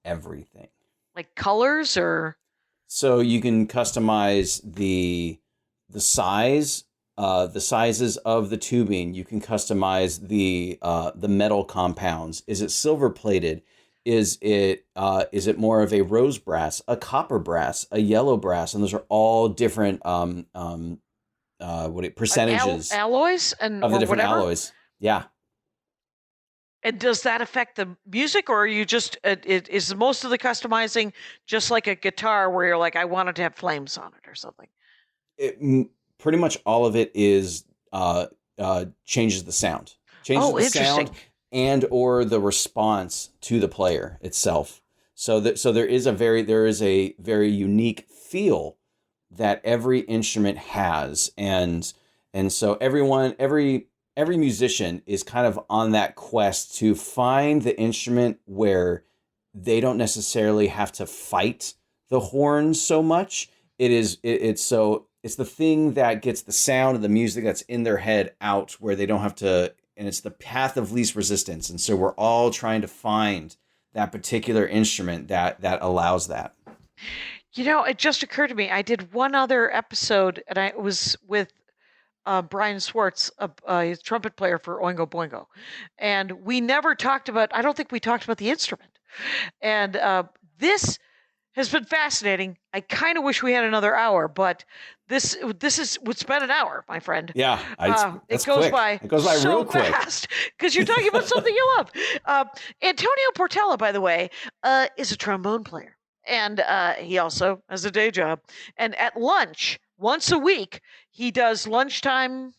everything. Like colors or? So you can customize the size, the sizes of the tubing. You can customize the metal compounds. Is it silver plated? Is it more of a rose brass, a copper brass, a yellow brass? And those are all different percentages alloys and of the different whatever? Alloys. Yeah. And does that affect the music, or are you just is most of the customizing just like a guitar where you're like, I wanted to have flames on it or something? Pretty much all of it is changes the sound, sound and or the response to the player itself. So there is a very unique feel that every instrument has, and so every musician is kind of on that quest to find the instrument where they don't necessarily have to fight the horns so much. It's the thing that gets the sound of the music that's in their head out where they don't have to, and it's the path of least resistance. And so we're all trying to find that particular instrument that allows that. You know, it just occurred to me, I did one other episode, and I was with Brian Swartz, a trumpet player for Oingo Boingo. And we never talked about, I don't think we talked about the instrument. And this has been fascinating. I kind of wish we had another hour, but this would spend an hour, my friend. Yeah, it goes quick. by. It goes by so real quick fast because you're talking about something you love. Antonio Portela, by the way, is a trombone player, and he also has a day job. And at lunch, once a week, he does lunchtime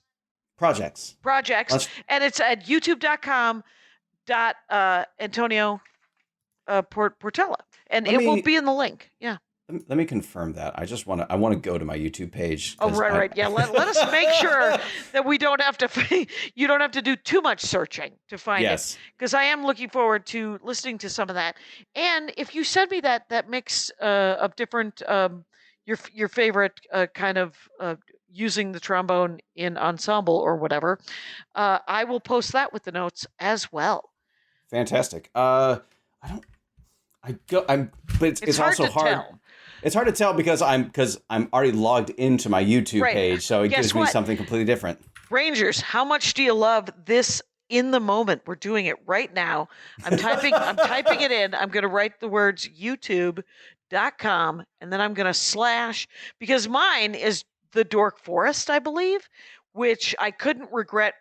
projects, and it's at youtube.com Antonio Portela, and it will be in the link. Yeah. Let me confirm that. I want to go to my YouTube page. Oh, right. Yeah. Let us make sure that we don't have to, you don't have to do too much searching to find it. Because I am looking forward to listening to some of that. And if you send me that mix of different, your favorite kind of using the trombone in ensemble or whatever, I will post that with the notes as well. Fantastic. But it's also hard. Tell. It's hard to tell because I'm already logged into my YouTube page, so it gives me something completely different. Rangers, how much do you love this in the moment? We're doing it right now. I'm typing it in. I'm going to write the words youtube.com, and then I'm going to / because mine is the Dork Forest, I believe, which I couldn't regret,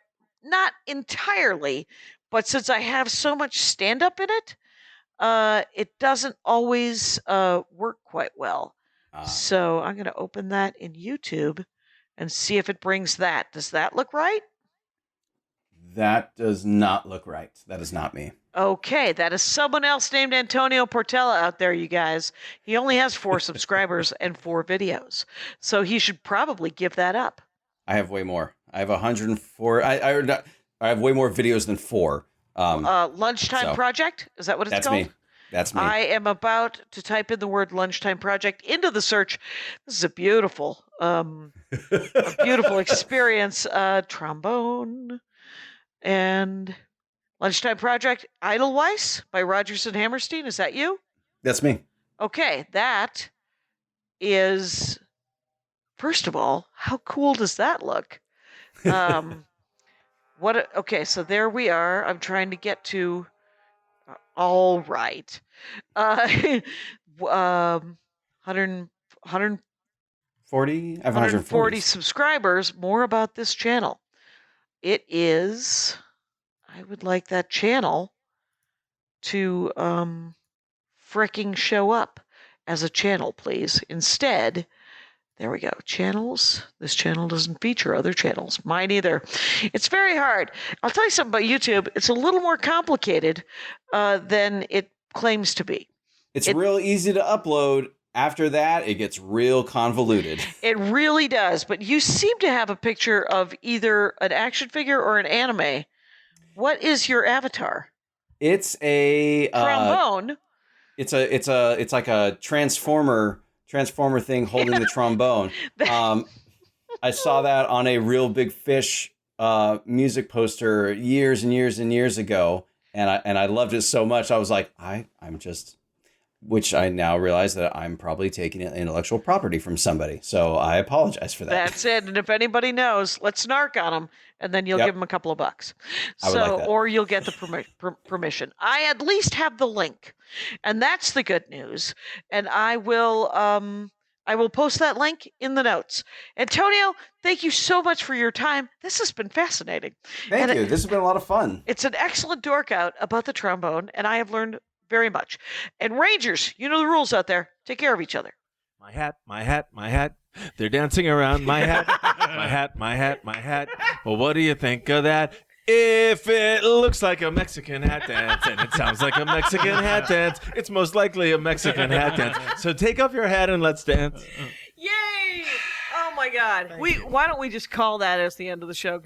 not entirely, but since I have so much stand-up in it, it doesn't always work quite well. So I'm going to open that in YouTube and see if it brings that. Does that look right? That does not look right. That is not me. Okay, that is someone else named Antonio Portela out there, you guys. He only has 4 subscribers and 4 videos, so he should probably give that up. I have way more. I have 104. I have way more videos than 4. Lunchtime Project? Is that what it's called? That's me. I am about to type in the word Lunchtime Project into the search. This is a beautiful experience. Trombone and Lunchtime Project. Edelweiss by Rodgers and Hammerstein. Is that you? That's me. Okay, that is, first of all, how cool does that look? Okay, so there we are. I'm trying to get to, all right. 140 subscribers. More about this channel. It is, I would like that channel to fricking show up as a channel, please. Instead, there we go. Channels. This channel doesn't feature other channels. Mine either. It's very hard. I'll tell you something about YouTube. It's a little more complicated than it claims to be. It's real easy to upload. After that, it gets real convoluted. It really does. But you seem to have a picture of either an action figure or an anime. What is your avatar? It's a trombone. It's like a transformer thing holding the trombone. I saw that on a Real Big Fish music poster years and years and years ago, and I loved it so much. I was like, which I now realize that I'm probably taking intellectual property from somebody. So I apologize for that. That's it. And if anybody knows, let's snark on them, and then you'll give them a couple of bucks. I would like that. Or you'll get the permission. I at least have the link, and that's the good news. And I will post that link in the notes. Antonio, thank you so much for your time. This has been fascinating. Thank you. This has been a lot of fun. It's an excellent dork out about the trombone, and I have learned very much. And Rangers, you know the rules out there. Take care of each other. My hat, my hat, my hat. They're dancing around my hat. My hat, my hat, my hat. Well, what do you think of that? If it looks like a Mexican hat dance and it sounds like a Mexican hat dance, it's most likely a Mexican hat dance. So take off your hat and let's dance. Yay! Oh my God. Why don't we just call that as the end of the show?